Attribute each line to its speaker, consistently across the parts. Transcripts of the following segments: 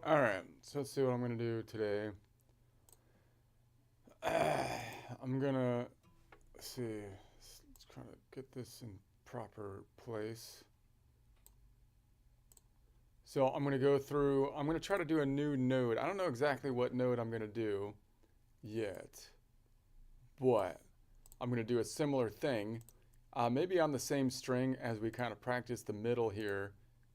Speaker 1: All right, so let's see what I'm gonna do today. I'm gonna see. Let's try to get this in proper place. So I'm gonna go through. I'm gonna try to do a new node. I don't know exactly what node I'm gonna do yet, but I'm gonna do a similar thing. Maybe on the same string as we kind of practice the middle here,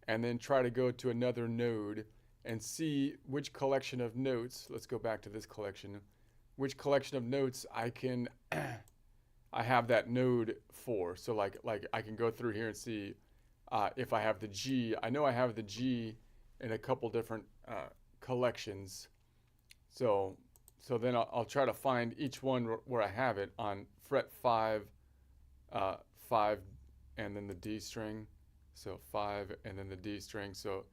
Speaker 1: and then try to go to another node and see which collection of notes. Let's go back to this collection. Which collection of notes I can I have that node for. So like I can go through here and see if I have the G. I know I have the G in a couple different collections. So then I'll try to find each one where I have it on fret 5, 5, and then the D string. So 5 and then the D string. So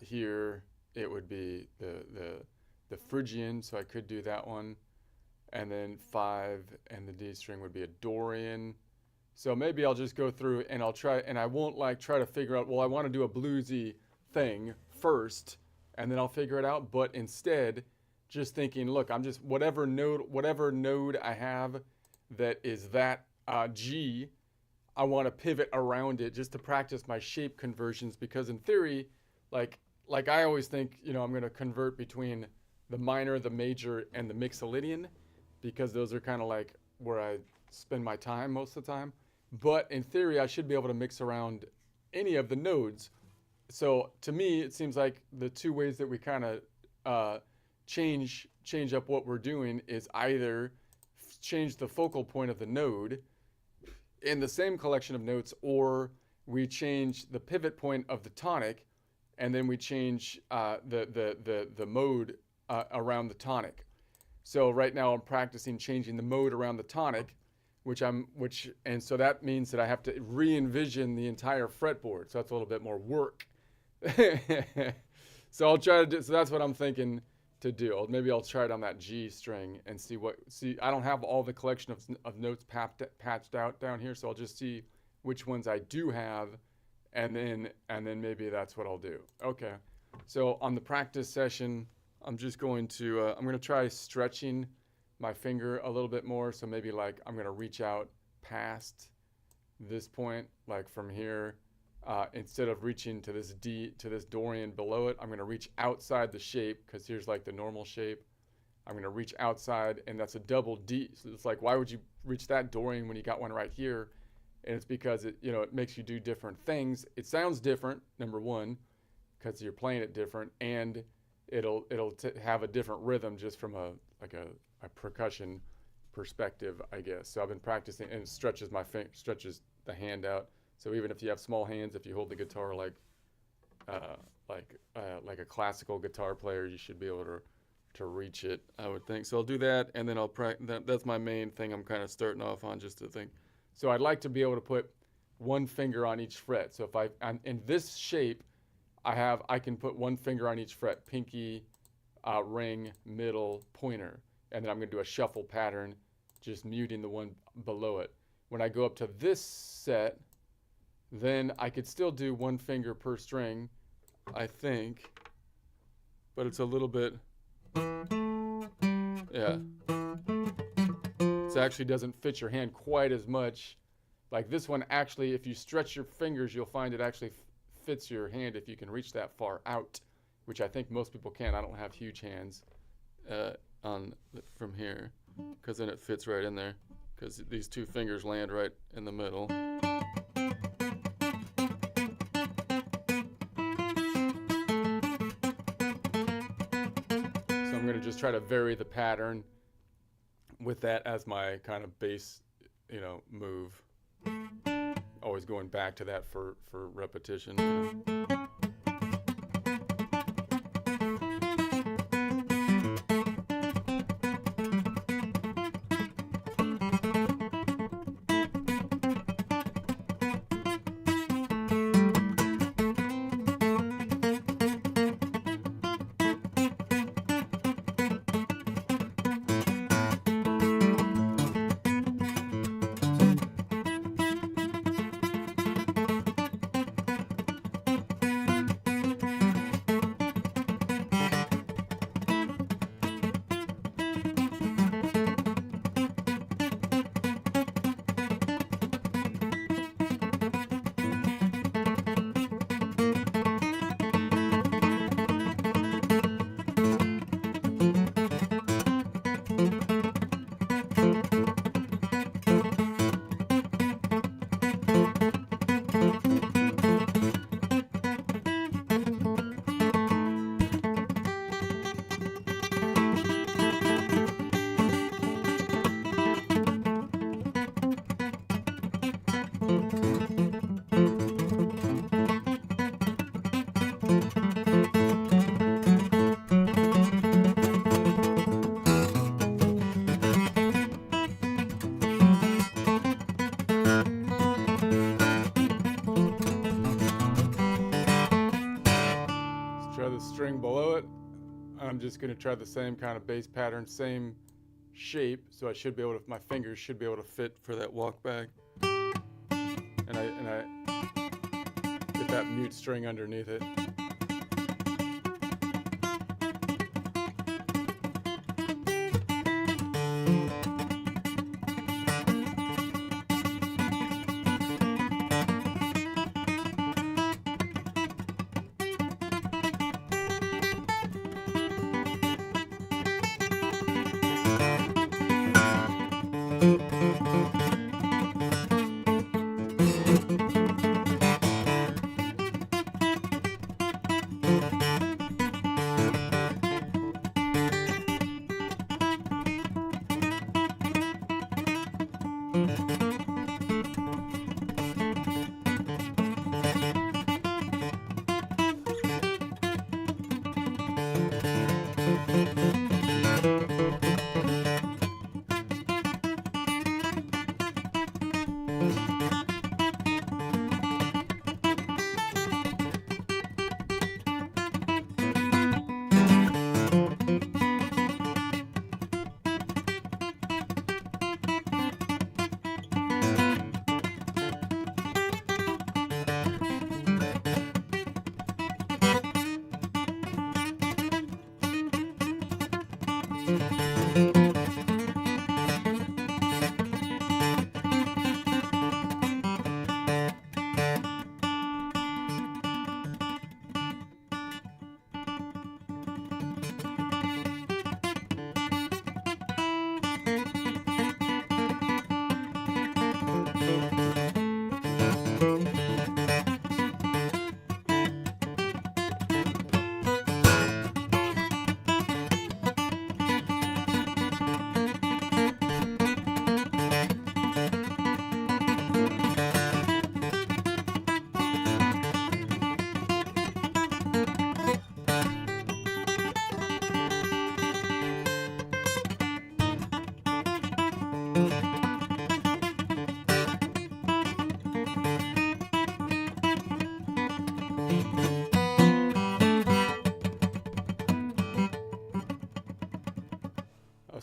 Speaker 1: here it would be the Phrygian, so I could do that one. And then 5 and the D string would be a Dorian. So maybe I'll just go through and I'll try, and I won't like try to figure out, well, I want to do a bluesy thing first, and then I'll figure it out. But instead, just thinking, look, I'm just whatever node I have that is that G, I want to pivot around it just to practice my shape conversions, because in theory, like I always think, I'm going to convert between the minor, the major, and the mixolydian, because those are kind of like where I spend my time most of the time. But in theory, I should be able to mix around any of the nodes. So to me, it seems like the two ways that we kind of change up what we're doing is either change the focal point of the node in the same collection of notes, or we change the pivot point of the tonic, and then we change the mode around the tonic. So right now I'm practicing changing the mode around the tonic, and so that means that I have to re-envision the entire fretboard. So that's a little bit more work. So I'll try to do. So that's what I'm thinking to do. Maybe I'll try it on that G string and see. I don't have all the collection of notes patched out down here, so I'll just see which ones I do have, and then maybe that's what I'll do. Okay. So on the practice session, I'm just going to try stretching my finger a little bit more. So maybe like I'm going to reach out past this point, like from here, instead of reaching to this Dorian below it, I'm going to reach outside the shape, because here's like the normal shape. I'm going to reach outside, and that's a double D. So it's like, why would you reach that Dorian when you got one right here? And it's because it makes you do different things. It sounds different, number one, because you're playing it different, and it'll have a different rhythm just from a percussion perspective, I guess. So I've been practicing, and it stretches the hand out. So even if you have small hands, if you hold the guitar like a classical guitar player, you should be able to reach it, I would think. So I'll do that, and then I'll practice. That's my main thing. I'm kind of starting off on, just to think. So I'd like to be able to put one finger on each fret. So if I'm in this shape, I can put one finger on each fret: pinky, ring, middle, pointer, and then I'm going to do a shuffle pattern, just muting the one below it. When I go up to this set, then I could still do one finger per string, I think, but it's a little bit, yeah. It actually doesn't fit your hand quite as much. Like this one, actually, if you stretch your fingers, you'll find it actually fits your hand if you can reach that far out, which I think most people can. I don't have huge hands from here, because then it fits right in there, because these two fingers land right in the middle. So I'm going to just try to vary the pattern with that as my kind of bass, move. Always going back to that for repetition. string below it. I'm just going to try the same kind of bass pattern, same shape, so I should be able to, my fingers should be able to fit for that walk back. And I get that mute string underneath it.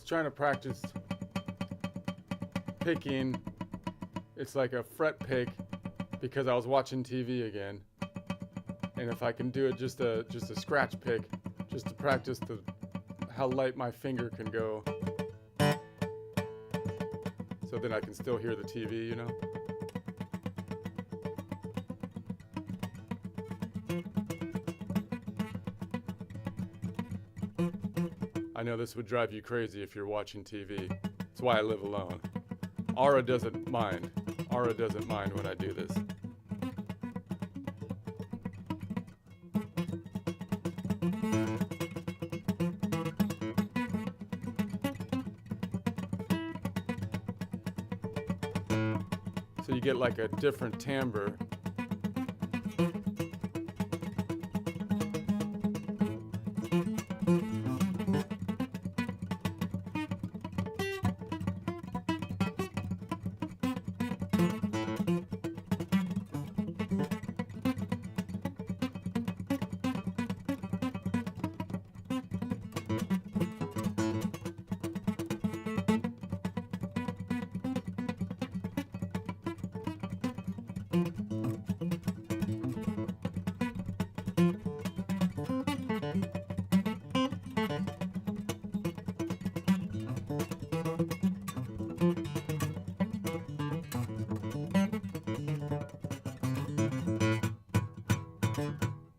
Speaker 1: Trying to practice picking. It's like a fret pick because I was watching TV again, and if I can do it just a scratch pick, just to practice how light my finger can go, so then I can still hear the TV, you know. I know this would drive you crazy if you're watching TV. That's why I live alone. Aura doesn't mind. Aura doesn't mind when I do this. So you get like a different timbre.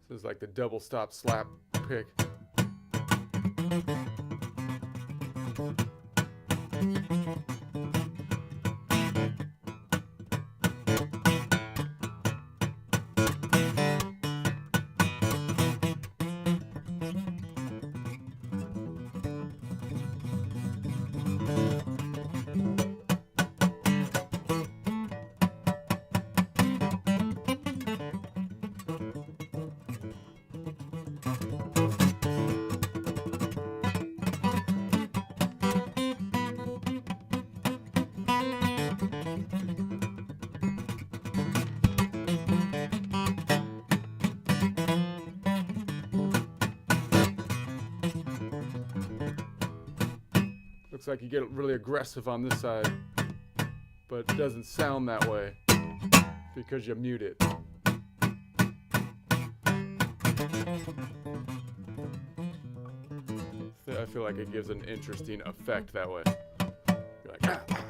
Speaker 1: This is like the double stop slap pick. Looks like you get really aggressive on this side, but it doesn't sound that way because you mute it. I feel like it gives an interesting effect that way. You're like, ah.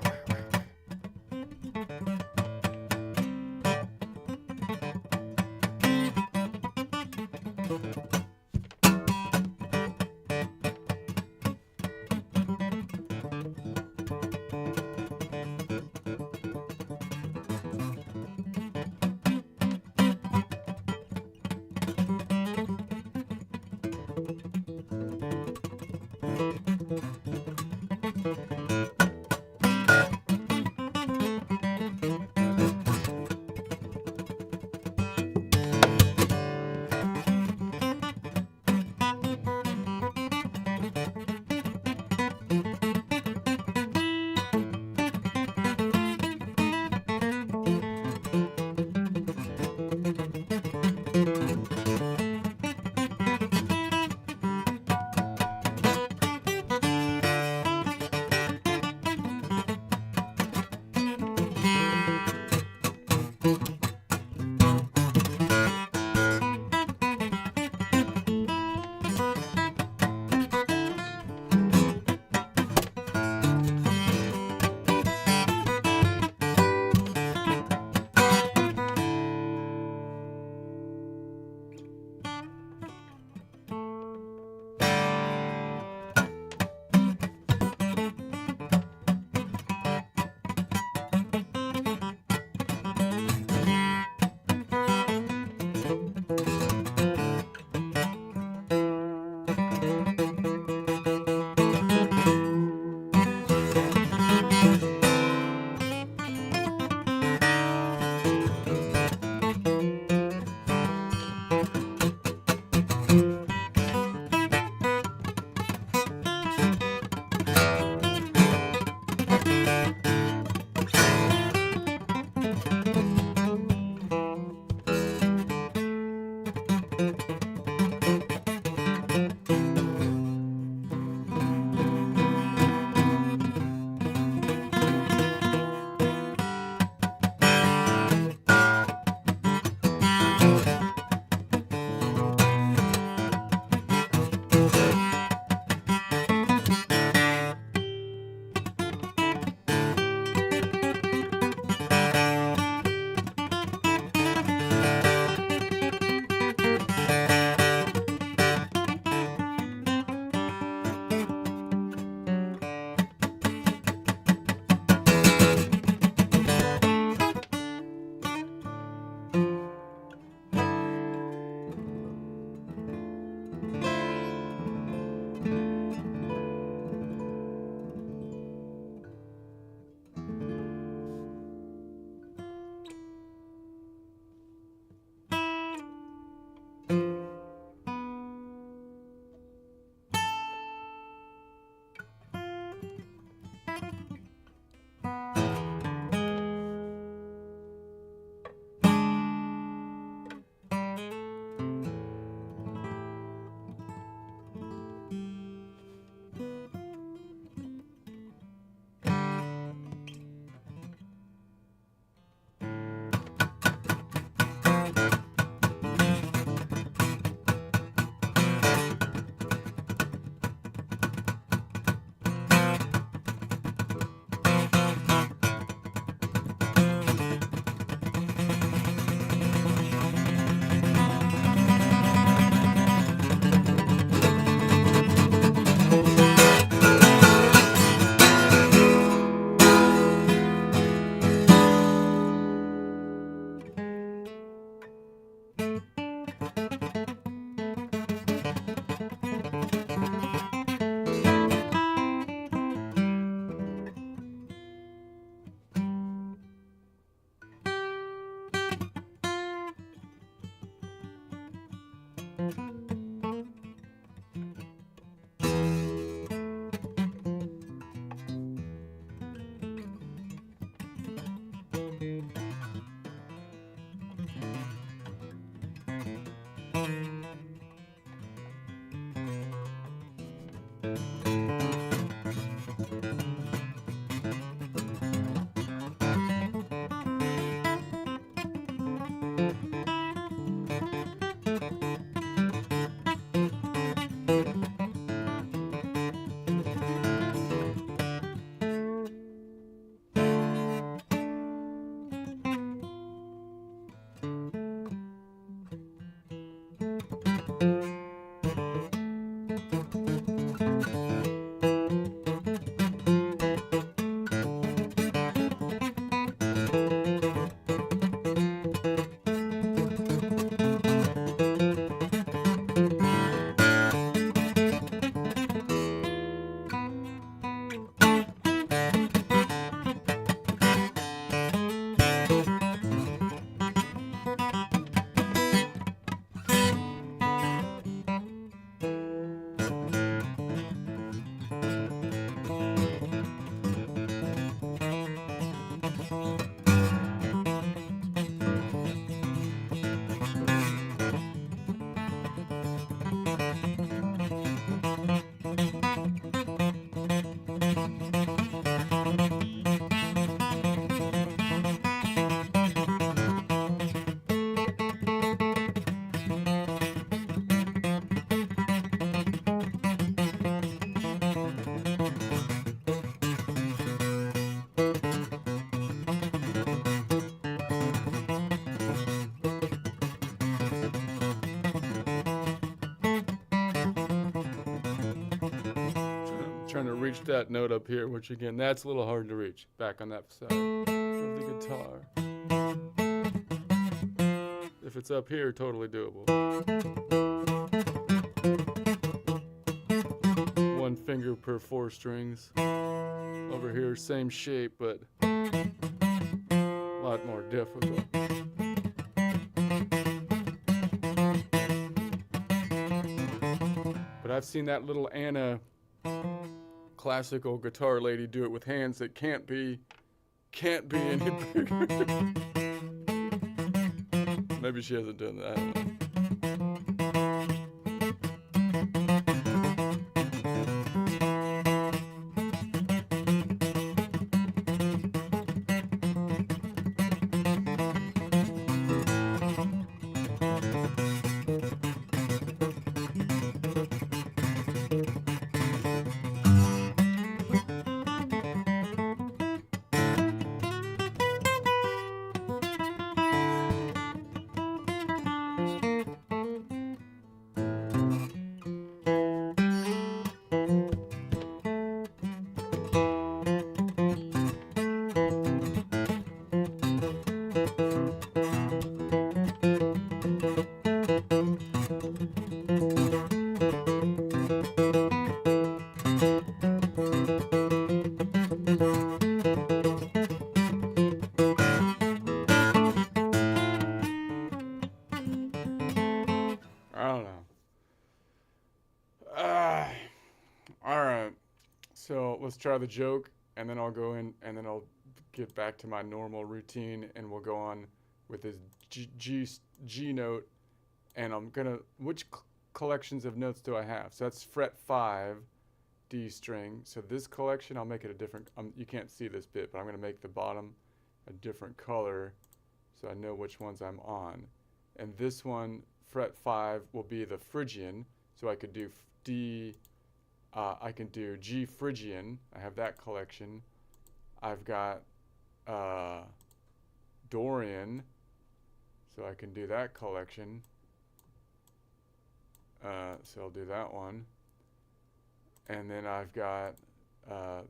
Speaker 1: trying to reach that note up here, which again, that's a little hard to reach. Back on that side of the guitar. If it's up here, totally doable. One finger per 4 strings. Over here, same shape, but a lot more difficult. But I've seen that little Anna classical guitar lady do it with hands that can't be any bigger. Maybe she hasn't done that. I don't know. Alright, so let's try the joke, and then I'll go in, and then I'll get back to my normal routine, and we'll go on with this G note, and I'm gonna, which collections of notes do I have? So that's fret 5, D string. So this collection, I'll make it a different, you can't see this bit, but I'm gonna make the bottom a different color, so I know which ones I'm on. And this one, fret 5, will be the Phrygian, so I could do I can do G Phrygian. I have that collection. I've got Dorian, so I can do that collection. So I'll do that one. And then I've got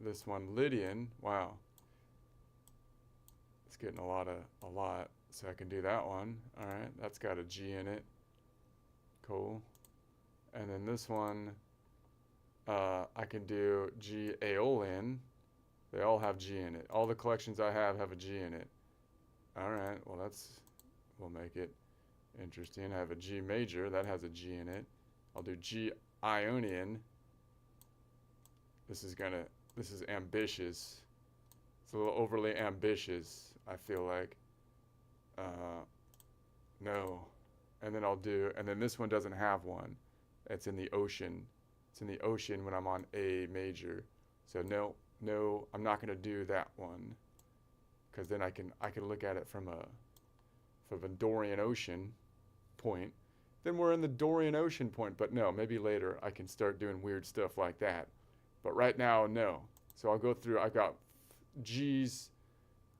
Speaker 1: this one, Lydian. Wow, it's getting a lot. So I can do that one. All right, that's got a G in it. Cool. And then this one, I can do G Aeolian. They all have G in it. All the collections I have a G in it. All right, well we'll make it interesting. I have a G major, that has a G in it. I'll do G Ionian. This is ambitious. It's a little overly ambitious, I feel like. No. And then this one doesn't have one. It's in the ocean. It's in the ocean when I'm on A major. So no, I'm not going to do that one, because then I can look at it from a Dorian ocean point. Then we're in the Dorian ocean point, but no, maybe later I can start doing weird stuff like that. But right now, no. So I'll go through, I've got G's,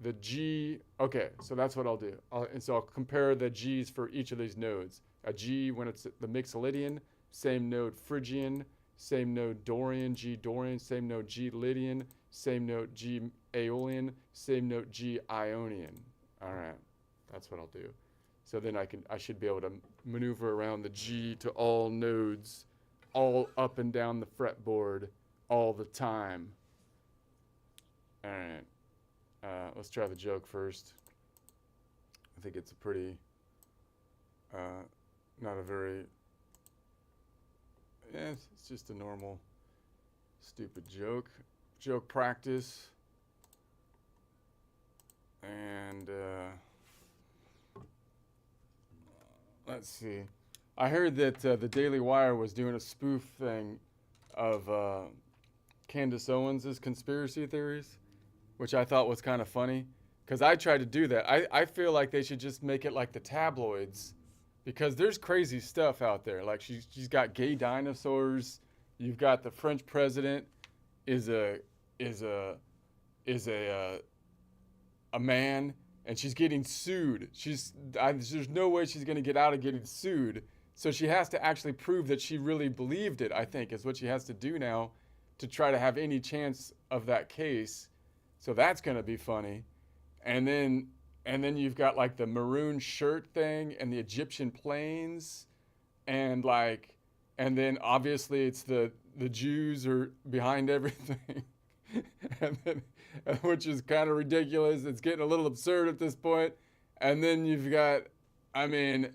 Speaker 1: the G, okay, so that's what I'll do. And so I'll compare the G's for each of these nodes. A G when it's the Mixolydian, same node Phrygian, same node Dorian, G Dorian, same node G Lydian, same note G Aeolian, same note G Ionian. All right, that's what I'll do. So then I should be able to maneuver around the G to all nodes, all up and down the fretboard, all the time. All right, let's try the joke first. I think it's a pretty, not a very, it's just a normal, stupid joke. Joke practice. And let's see. I heard that the Daily Wire was doing a spoof thing of Candace Owens' conspiracy theories, which I thought was kind of funny, because I tried to do that. I feel like they should just make it like the tabloids, because there's crazy stuff out there. Like she's got gay dinosaurs. You've got the French president is a man, and she's getting sued. There's no way she's going to get out of getting sued. So she has to actually prove that she really believed it, I think, is what she has to do now. to try to have any chance of that case. So that's going to be funny. And then you've got like the maroon shirt thing and the Egyptian planes, and then obviously it's the Jews are behind everything. And then, which is kind of ridiculous. It's getting a little absurd at this point. And then you've got, I mean,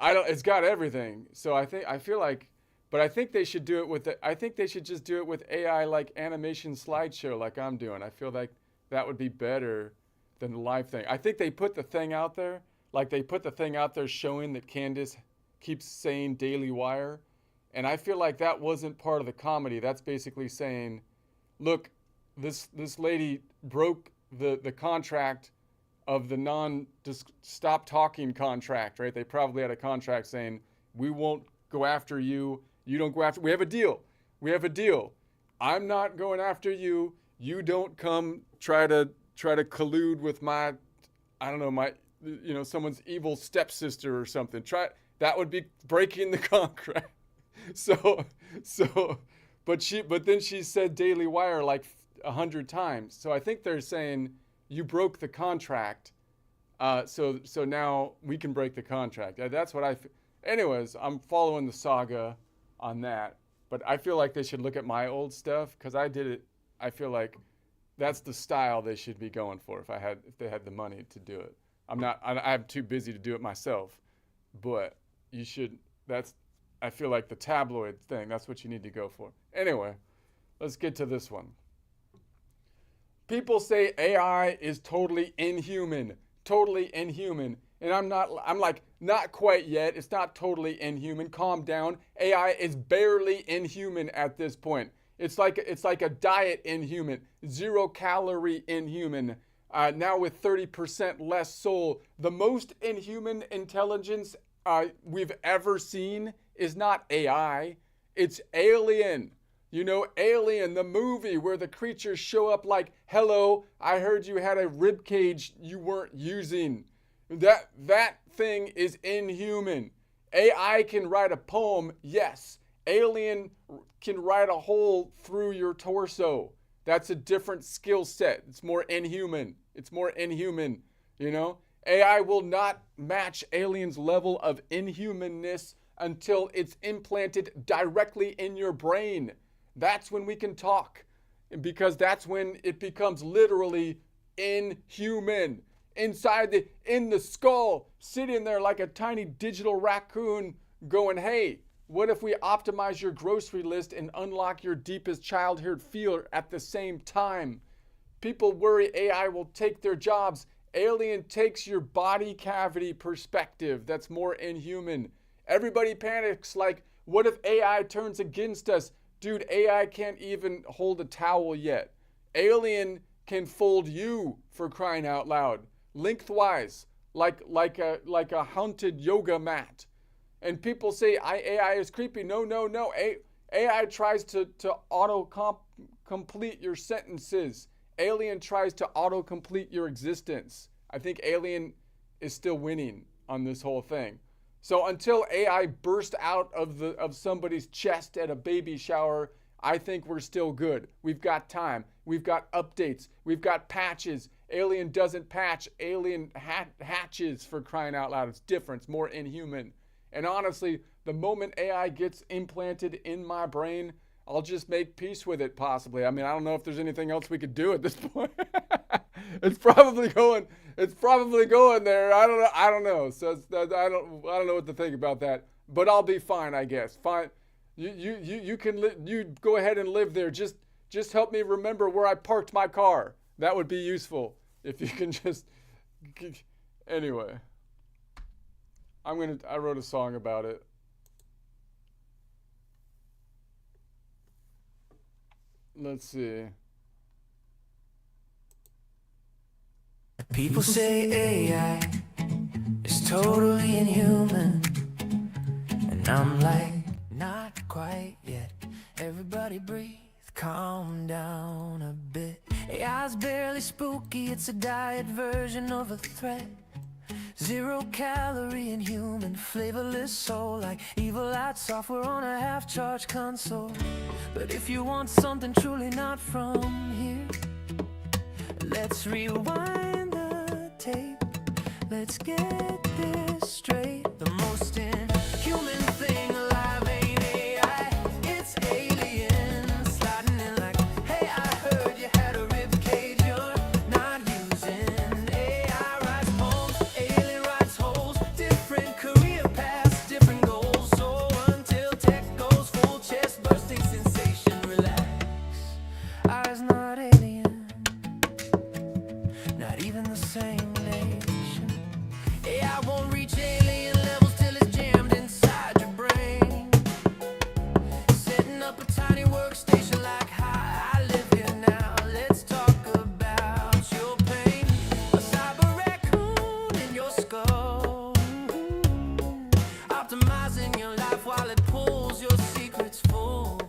Speaker 1: it's got everything. So I feel like, but I think they should do it with I think they should just do it with AI, like animation slideshow like I'm doing. I feel like that would be better than the live thing. I think they put the thing out there, like they put the thing out there showing that Candace keeps saying Daily Wire. And I feel like that wasn't part of the comedy. That's basically saying, look, this lady broke the contract of the stop talking contract, right? They probably had a contract saying, we won't go after you. You don't go after, we have a deal. We have a deal. I'm not going after you. You don't come try to collude with my, I don't know, someone's evil stepsister or something. That would be breaking the contract. But then she said Daily Wire like 100 times. So I think they're saying you broke the contract. So now we can break the contract. That's what anyways, I'm following the saga on that. But I feel like they should look at my old stuff because I did it. I feel like that's the style they should be going for if they had the money to do it. I'm too busy to do it myself. But you should, I feel like the tabloid thing, that's what you need to go for. Anyway, let's get to this one. People say AI is totally inhuman. And I'm like, not quite yet. It's not totally inhuman. Calm down. AI is barely inhuman at this point. It's like a diet inhuman, 0 calorie inhuman. Now with 30% less soul. The most inhuman intelligence we've ever seen is not AI. It's Alien. Alien, the movie where the creatures show up like, hello, I heard you had a rib cage you weren't using. That thing is inhuman. AI can write a poem, yes. Alien can write a hole through your torso. That's a different skill set. It's more inhuman. AI will not match Alien's level of inhumanness until it's implanted directly in your brain. That's when we can talk, because that's when it becomes literally inhuman. In the skull, sitting there like a tiny digital raccoon going, hey, what if we optimize your grocery list and unlock your deepest childhood fear at the same time? People worry AI will take their jobs. Alien takes your body cavity perspective. That's more inhuman. Everybody panics like, what if AI turns against us? Dude, AI can't even hold a towel yet. Alien can fold you, for crying out loud, lengthwise, like a haunted yoga mat. And people say AI is creepy. No. AI tries to auto-complete your sentences. Alien tries to auto-complete your existence. I think Alien is still winning on this whole thing. So until AI bursts out of somebody's chest at a baby shower, I think we're still good. We've got time. We've got updates. We've got patches. Alien doesn't patch. Alien hatches, for crying out loud. It's different. It's more inhuman. And honestly, the moment AI gets implanted in my brain, I'll just make peace with it, possibly. I mean, I don't know if there's anything else we could do at this point. It's probably going there. I don't know. So I don't know what to think about that. But I'll be fine, I guess. Fine. You can you go ahead and live there. Just help me remember where I parked my car. That would be useful if you can just. Anyway, I wrote a song about it. Let's see.
Speaker 2: People say AI is totally inhuman, and I'm like, not quite yet. Everybody breathe, calm down a bit. AI's barely spooky, it's a diet version of a threat. 0 calorie inhuman, flavorless soul, like evil ad software on a half-charged console. But if you want something truly not from here, let's rewind the tape. Let's get this straight. The most inhuman thing alive ain't AI, it's aliens sliding in like, hey, I heard you had a rib cage. You're not using AI. Writes poems, alien writes holes, different career paths, different goals. So until tech goes full chest bursting sensation, relax. Eyes not alien, not even the same nation. AI won't reach alien levels till it's jammed inside your brain. Setting up a tiny workstation like, hi, I live here now. Let's talk about your pain. A cyber raccoon in your skull, optimizing your life while it pulls your secrets full.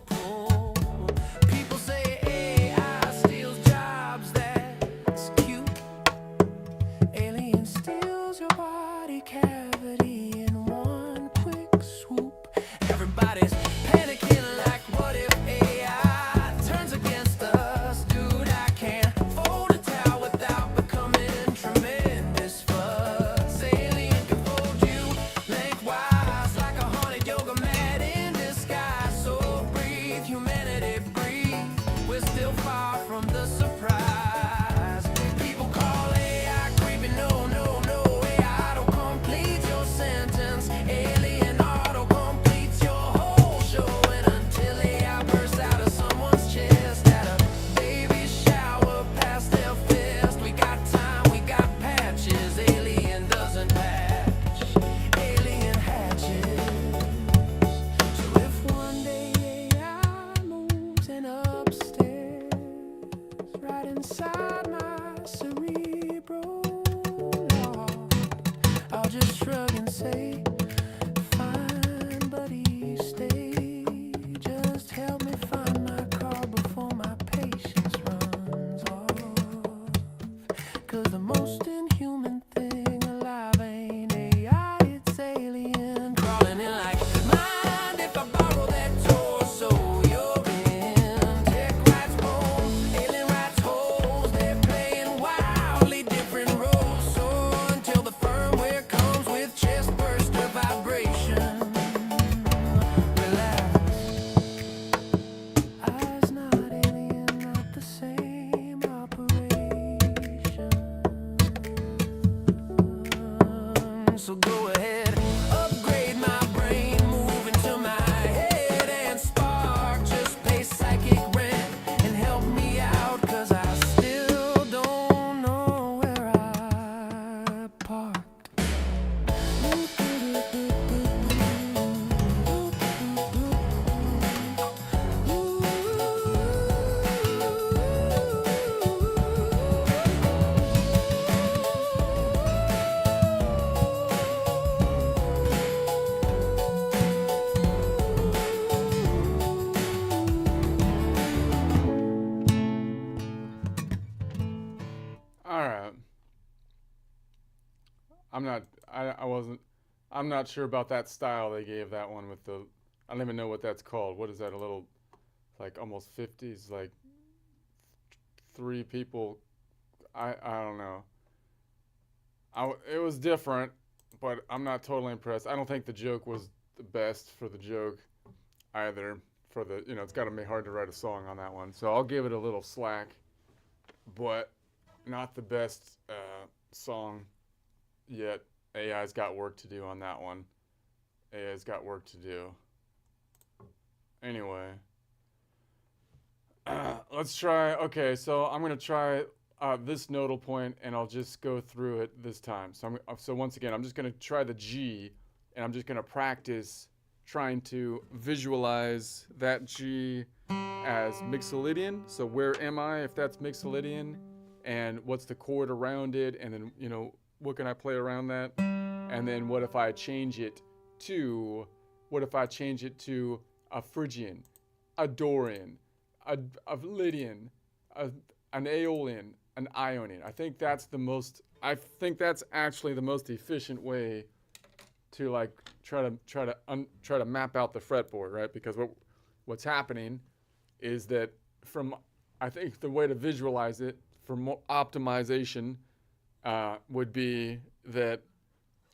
Speaker 2: People say AI steals jobs, that's cute. Alien steals your body cavity in one quick swoop. Everybody's panicking like, what if AI turns against us? Dude, I can't fold a towel without becoming tremendous fuss. Alien can fold you lengthwise like a haunted yoga mat in disguise. So breathe, humanity, breathe. We're still far from the surprise. People call AI creepy, no, no, no. AI auto-completes your sentence. Alien auto-completes your whole show. And until AI bursts out of someone's chest at a baby shower past their fist, we got time, we got patches. Alien doesn't patch, alien hatches. So if one day AI moves in upstairs, right inside my cerebral loft, I'll just shrug and say, fine, buddy, stay. Just help me find my car before my patience runs off. 'Cause the most inhuman thing alive ain't AI, it's alien crawling in like, mind if I borrow that torso you're in? Tech writes poems, alien writes holes. They're playing wildly different roles. So until the firmware comes with chest burster vibration, relax. Eyes not alien, not the same operation. So go ahead, upgrade my brain, move into my head and spark. Just pay psychic rent and help me out, 'cause I still don't know where I parked.
Speaker 1: All right. I'm not sure about that style they gave that one with the, I don't even know what that's called. What is that? A little, like almost 50s, like three people. I don't know. It was different, but I'm not totally impressed. I don't think the joke was the best for the joke either. For the, it's got to be hard to write a song on that one. So I'll give it a little slack, but not the best song yet. AI's got work to do on that one. AI's got work to do. Anyway, let's try. Okay, so I'm gonna try this nodal point, and I'll just go through it this time. So once again, I'm just gonna try the G, and I'm just gonna practice trying to visualize that G as Mixolydian. So where am I if that's Mixolydian, and what's the chord around it, and then what can I play around that, and then what if I change it to a Phrygian, a Dorian, a Lydian, an Aeolian, an Ionian. I think that's actually the most efficient way to like try to map out the fretboard, right? Because what's happening is that I think the way to visualize it for more optimization would be that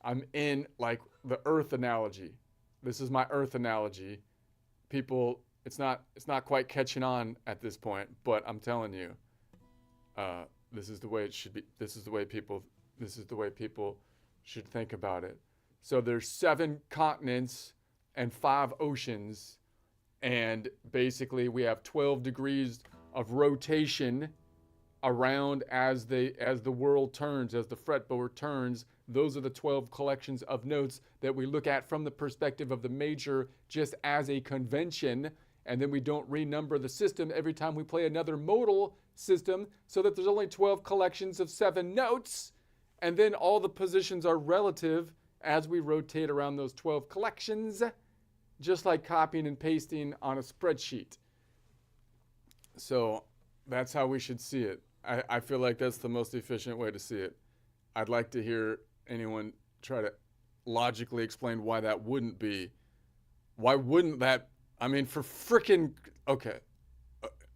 Speaker 1: I'm in like the Earth analogy. This is my Earth analogy. People, it's not quite catching on at this point, but I'm telling you, this is the way it should be. This is the way people should think about it. So there's 7 continents and 5 oceans, and basically we have 12 degrees of rotation around as the world turns, as the fretboard turns. Those are the 12 collections of notes that we look at from the perspective of the major, just as a convention, and then we don't renumber the system every time we play another modal system, so that there's only 12 collections of 7 notes, and then all the positions are relative as we rotate around those 12 collections, just like copying and pasting on a spreadsheet. So that's how we should see it. I feel like that's the most efficient way to see it. I'd like to hear anyone try to logically explain why that wouldn't be. Why wouldn't that? I mean, for frickin' okay.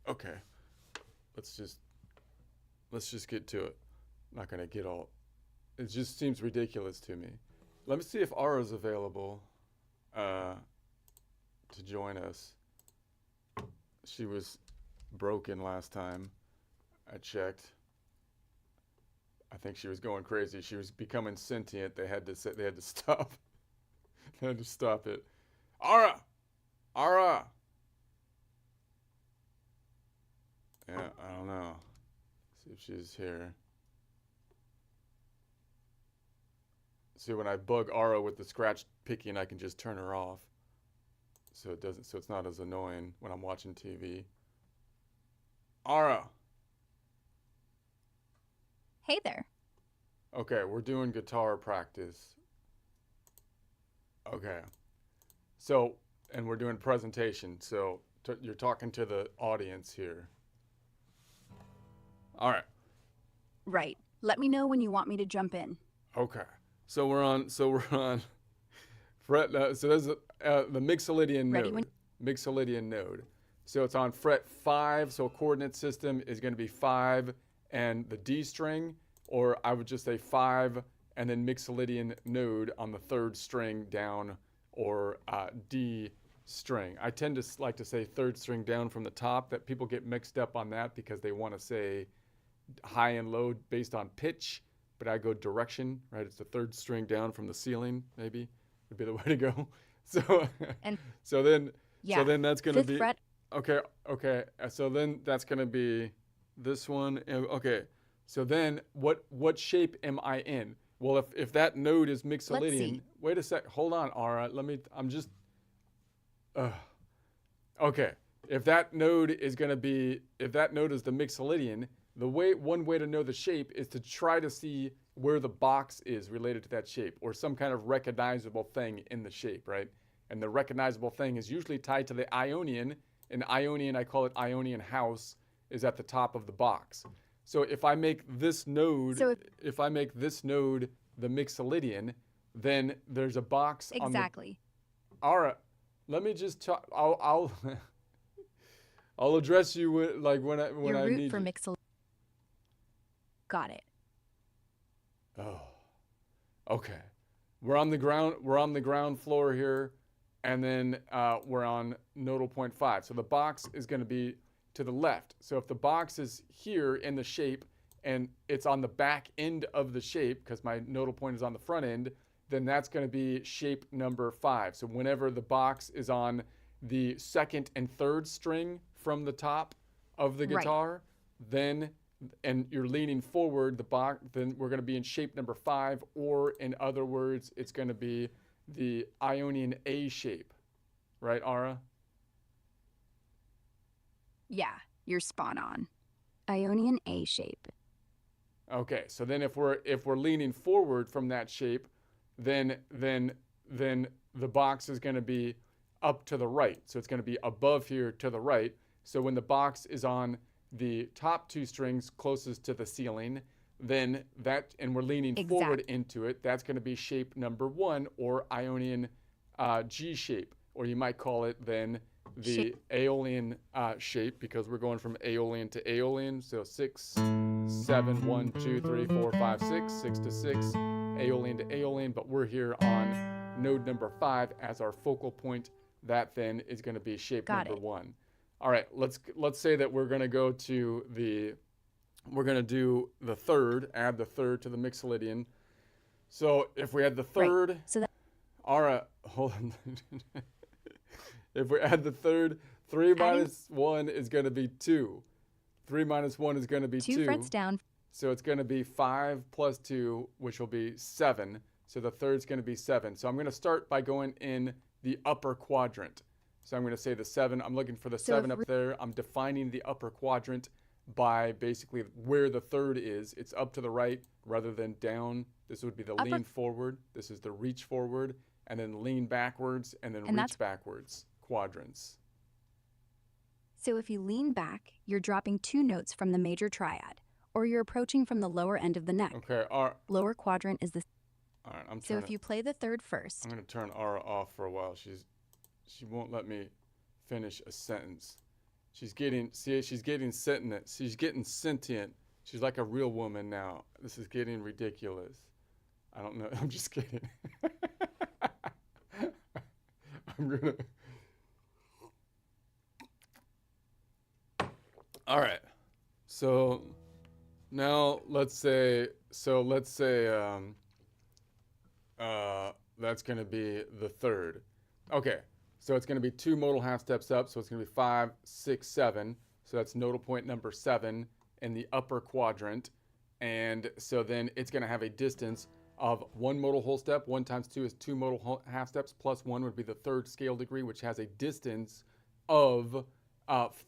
Speaker 1: Okay. Let's just get to it. I'm not gonna get all. It just seems ridiculous to me. Let me see if Ara's available to join us. She was broken last time I checked. I think she was going crazy. She was becoming sentient. They had to stop. They had to stop it. Ara! Yeah, I don't know. See if she's here. See, when I bug Ara with the scratch picking, I can just turn her off. So it's not as annoying when I'm watching TV. Ara!
Speaker 3: Hey there.
Speaker 1: Okay, we're doing guitar practice. Okay. So, and we're doing presentation. So, you're talking to the audience here. All right.
Speaker 3: Right. Let me know when you want me to jump in.
Speaker 1: Okay. So we're on fret. So there's the Mixolydian
Speaker 3: Ready
Speaker 1: node.
Speaker 3: when-
Speaker 1: Mixolydian node. So it's on fret 5. So a coordinate system is going to be 5 and the D string, or I would just say 5 and then Mixolydian node on the 3rd string down, or D string. I tend to like to say 3rd string down from the top. That people get mixed up on that because they want to say high and low based on pitch. But I go direction, right? It's the 3rd string down from the ceiling, maybe would be the way to go. So,
Speaker 3: And
Speaker 1: so then that's going to
Speaker 3: 5th
Speaker 1: be
Speaker 3: fret.
Speaker 1: okay. So then that's going to be this one. Okay. So then what shape am I in? Well, if that node is Mixolydian,
Speaker 3: see.
Speaker 1: wait a sec. Hold on, Ara. Okay. If that node is the Mixolydian, one way to know the shape is to try to see where the box is related to that shape, or some kind of recognizable thing in the shape, right? And the recognizable thing is usually tied to the Ionian. And Ionian, I call it Ionian house, is at the top of the box. So if I make this node, the Mixolydian, then there's a box on the.
Speaker 3: Exactly.
Speaker 1: All right, let me just talk. I'll I'll address you when
Speaker 3: Your
Speaker 1: I
Speaker 3: root
Speaker 1: need
Speaker 3: for
Speaker 1: you.
Speaker 3: Mixolydian. Got it.
Speaker 1: Oh, okay. We're on the ground floor here, and then we're on nodal point 5. So the box is going to be to the left. So if the box is here in the shape and it's on the back end of the shape, because my nodal point is on the front end, then that's going to be shape number 5. So whenever the box is on the 2nd and 3rd string from the top of the
Speaker 3: Right.
Speaker 1: guitar, and you're leaning forward, then we're going to be in shape number 5, or in other words, it's going to be the Ionian A shape. Right, Ara?
Speaker 3: Yeah, you're spot on. Ionian A shape.
Speaker 1: Okay, so then if we're leaning forward from that shape, then the box is going to be up to the right. So it's going to be above here to the right. So when the box is on the top 2 strings closest to the ceiling, and we're leaning forward into it, that's going to be shape number 1, or Ionian G shape, or you might call it then the Aeolian shape because we're going from Aeolian to Aeolian. So 6, 7, 1, 2, 3, 4, 5, 6, 6 to 6, Aeolian to Aeolian. But we're here on node number 5 as our focal point. That then is going to be shape
Speaker 4: Got
Speaker 1: number
Speaker 4: it.
Speaker 1: 1. All right, let's say that we're going to go to we're going to do the third, add the third to the Mixolydian. So if we add the third,
Speaker 4: So that
Speaker 1: all right, hold on. If we add the third, 3 minus 1 is going to be 2. 3 minus 1 is going to be 2.
Speaker 4: 2 frets down.
Speaker 1: So it's going to be 5 plus 2, which will be 7. So the third's going to be 7. So I'm going to start by going in the upper quadrant. So I'm going to say the 7. I'm looking for the
Speaker 4: So
Speaker 1: 7
Speaker 4: if
Speaker 1: up there. I'm defining the upper quadrant by basically where the third is. It's up to the right rather than down. This would be the lean forward. This is the reach forward, and then lean backwards, and then
Speaker 4: And
Speaker 1: reach
Speaker 4: that's-
Speaker 1: backwards quadrants.
Speaker 3: So if you lean back, you're dropping 2 notes from the major triad, or you're approaching from the lower end of the neck.
Speaker 1: Okay, all
Speaker 3: Lower quadrant is the
Speaker 1: right. I'm
Speaker 3: So
Speaker 1: trying
Speaker 3: if you play the third first,
Speaker 1: I'm gonna turn Aura off for a while. She won't let me finish a sentence. She's getting sentient. She's getting sentient. She's like a real woman now. This is getting ridiculous. I don't know. I'm just kidding. I'm gonna. All right. So now let's say that's going to be the third. Okay. So it's going to be 2 modal half steps up. So it's going to be 5, 6, 7. So that's nodal point number 7 in the upper quadrant. And so then it's going to have a distance of 1 modal whole step. 1 times 2 is 2 modal half steps, plus 1 would be the third scale degree, which has a distance of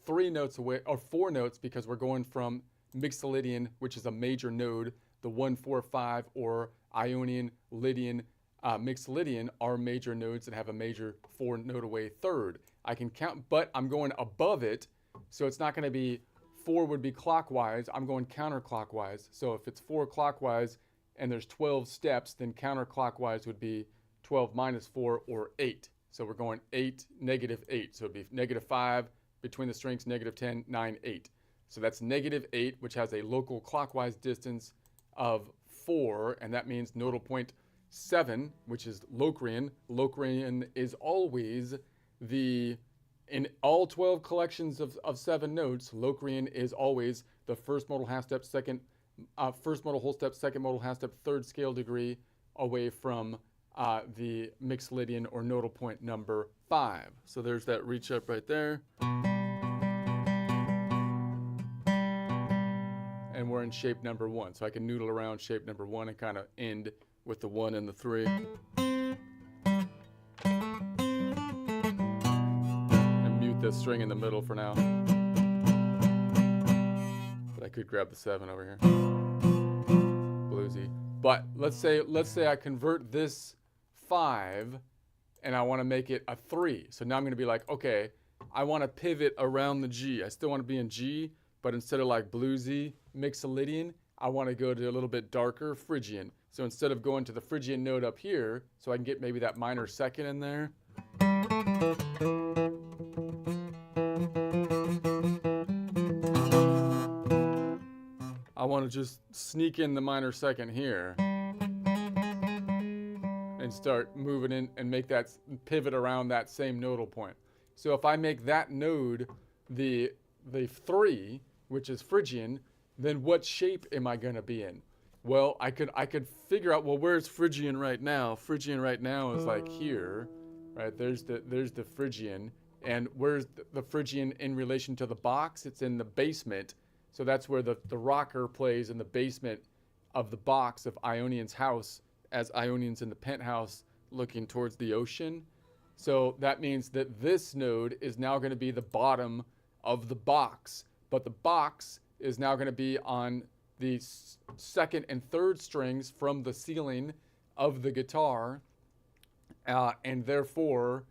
Speaker 1: 3 notes away, or 4 notes, because we're going from Mixolydian, which is a major node. The 1, 4, 5, or Ionian, Lydian, Mixolydian are major nodes that have a major 4 note away third. I can count, but I'm going above it, so it's not going to be 4 would be clockwise. I'm going counterclockwise. So if it's 4 clockwise and there's 12 steps, then counterclockwise would be 12 minus 4 or 8. So we're going 8, negative 8. So it'd be negative 5 between the strings, negative 10, 9, 8. So that's negative 8, which has a local clockwise distance of 4, and that means nodal point 7, which is Locrian. Locrian is always in all 12 collections of 7 notes, Locrian is always the first modal half step, first modal whole step, second modal half step, third scale degree away from the Mixolydian or nodal point number 5. So there's that reach up right there. And we're in shape number 1. So I can noodle around shape number 1 and kind of end with the 1 and the 3. And mute the string in the middle for now. But I could grab the 7 over here. Bluesy. But let's say I convert this 5 and I want to make it a 3. So now I'm going to be like, okay, I want to pivot around the G. I still want to be in G, but instead of like bluesy Mixolydian, I want to go to a little bit darker Phrygian. So instead of going to the Phrygian note up here, so I can get maybe that minor second in there. I want to just sneak in the minor second here and start moving in and make that pivot around that same nodal point. So if I make that node the 3, which is Phrygian, then what shape am I going to be in? Well, I could figure out, well, where's Phrygian right now? Phrygian right now is like here, right? There's the Phrygian. And where's the Phrygian in relation to the box? It's in the basement. So that's where the rocker plays in the basement of the box of Ionian's house, as Ionian's in the penthouse looking towards the ocean. So that means that this node is now going to be the bottom of the box, but the box is now going to be on the second and third strings from the ceiling of the guitar, and therefore,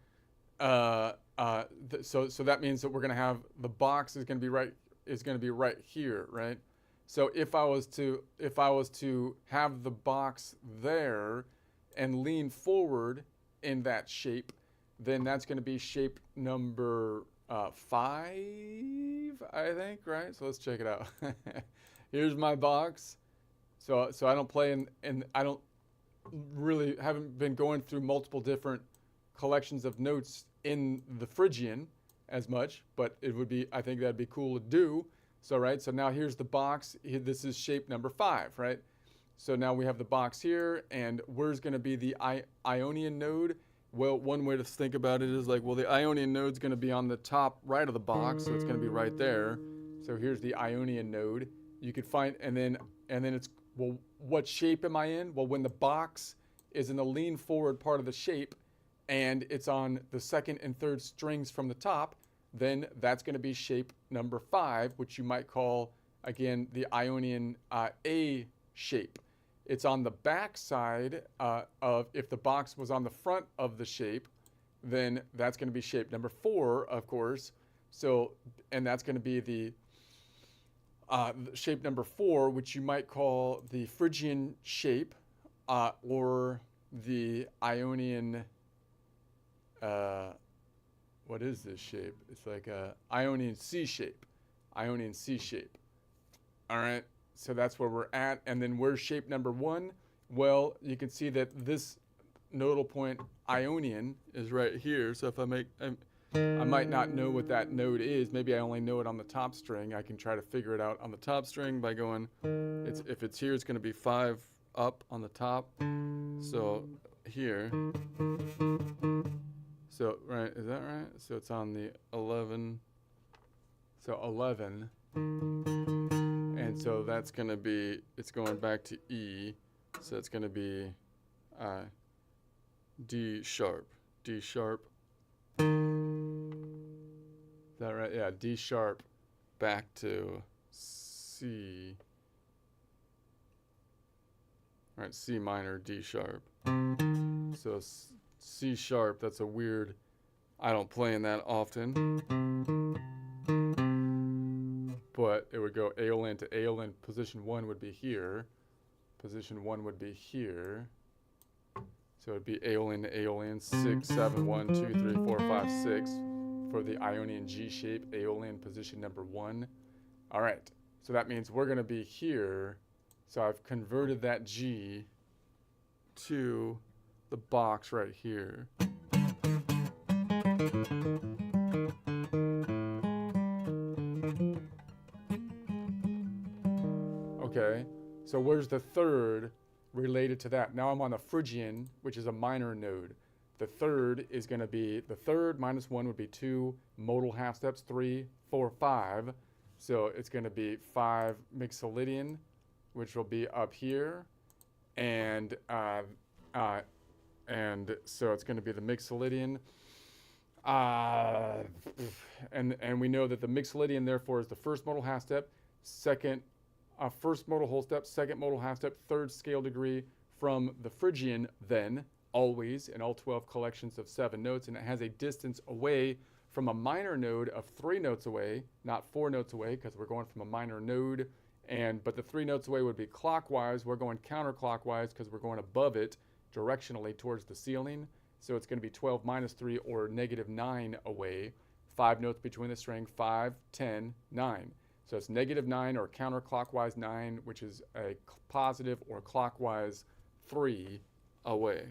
Speaker 1: so that means that we're going to have the box is going to be right here, right? So if I was to have the box there and lean forward in that shape, then that's going to be shape number 5, I think, right? So let's check it out. Here's my box. So I don't play and I don't really haven't been going through multiple different collections of notes in the Phrygian as much, but it would be, I think that'd be cool to do. So, right, so now here's the box. This is shape number 5, right? So now we have the box here, and where's going to be the Ionian node? Well, one way to think about it is like, well, the Ionian node's going to be on the top right of the box, so it's going to be right there. So here's the Ionian node. You could find, and then it's, well, what shape am I in? Well, when the box is in the lean forward part of the shape, and it's on the second and third strings from the top, then that's going to be shape number 5, which you might call, again, the Ionian A shape. It's on the back side of, if the box was on the front of the shape, then that's going to be shape number 4, of course. So, and that's going to be the shape number 4, which you might call the Phrygian shape, or the Ionian, what is this shape? It's like a Ionian C shape. Ionian C shape. All right. So that's where we're at. And then where's shape number 1? Well, you can see that this nodal point Ionian is right here. So if I make, I might not know what that node is. Maybe I only know it on the top string. I can try to figure it out on the top string by going, if it's here, it's going to be 5 up on the top. So here. So, right, is that right? So it's on the 11. So 11. And so that's going to be, it's going back to E. So it's going to be D sharp. D sharp. Is that right? Yeah, D sharp back to C. All right, C minor, D sharp. So C sharp, that's a weird, I don't play in that often. But it would go Aeolian to Aeolian. Position 1 would be here. Position 1 would be here. So it would be Aeolian to Aeolian, 6, 7, 1, 2, 3, 4, 5, 6 for the Ionian G shape, Aeolian position number 1. All right, so that means we're going to be here. So I've converted that G to the box right here. Okay, so where's the third related to that? Now I'm on the Phrygian, which is a minor node. The third is going to be, the third minus 1 would be 2 modal half steps, 3, 4, 5. So it's going to be 5 Mixolydian, which will be up here. And so it's going to be the Mixolydian. And we know that the Mixolydian, therefore, is the first modal half step, second first modal whole step, second modal half step, third scale degree from the Phrygian, then, always, in all 12 collections of 7 notes, and it has a distance away from a minor node of 3 notes away, not 4 notes away, because we're going from a minor node, but the 3 notes away would be clockwise. We're going counterclockwise because we're going above it directionally towards the ceiling. So it's going to be 12 minus 3, or negative 9 away. 5 notes between the string, 5, 10, 9. So it's negative 9 or counterclockwise 9, which is a positive or clockwise 3 away.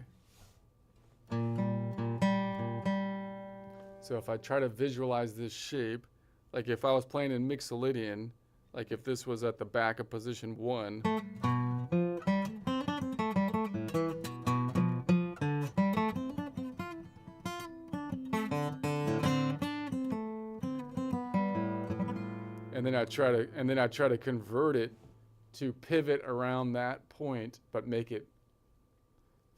Speaker 1: So if I try to visualize this shape, like if I was playing in Mixolydian, like if this was at the back of position 1, and then I try to convert it to pivot around that point, but make it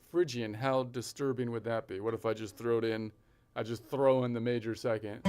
Speaker 1: Phrygian. How disturbing would that be? What if I just throw it in? I just throw in the major second.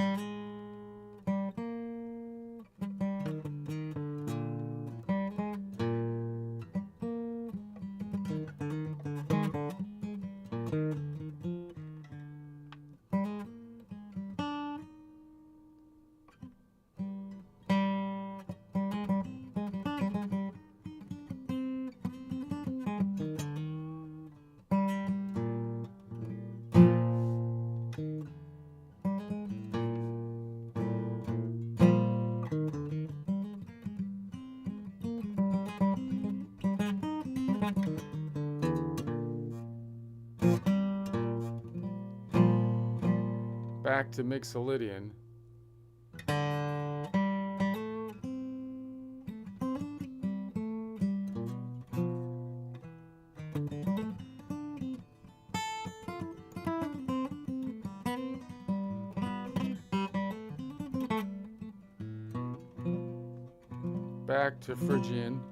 Speaker 1: back to Mixolydian. Back to Phrygian.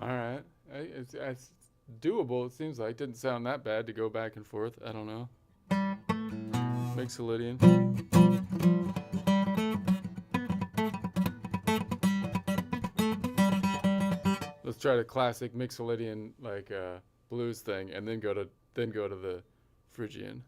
Speaker 1: All right, it's doable. It seems like didn't sound that bad to go back and forth. I don't know. Mixolydian. Let's try the classic Mixolydian like blues thing, and then go to the Phrygian.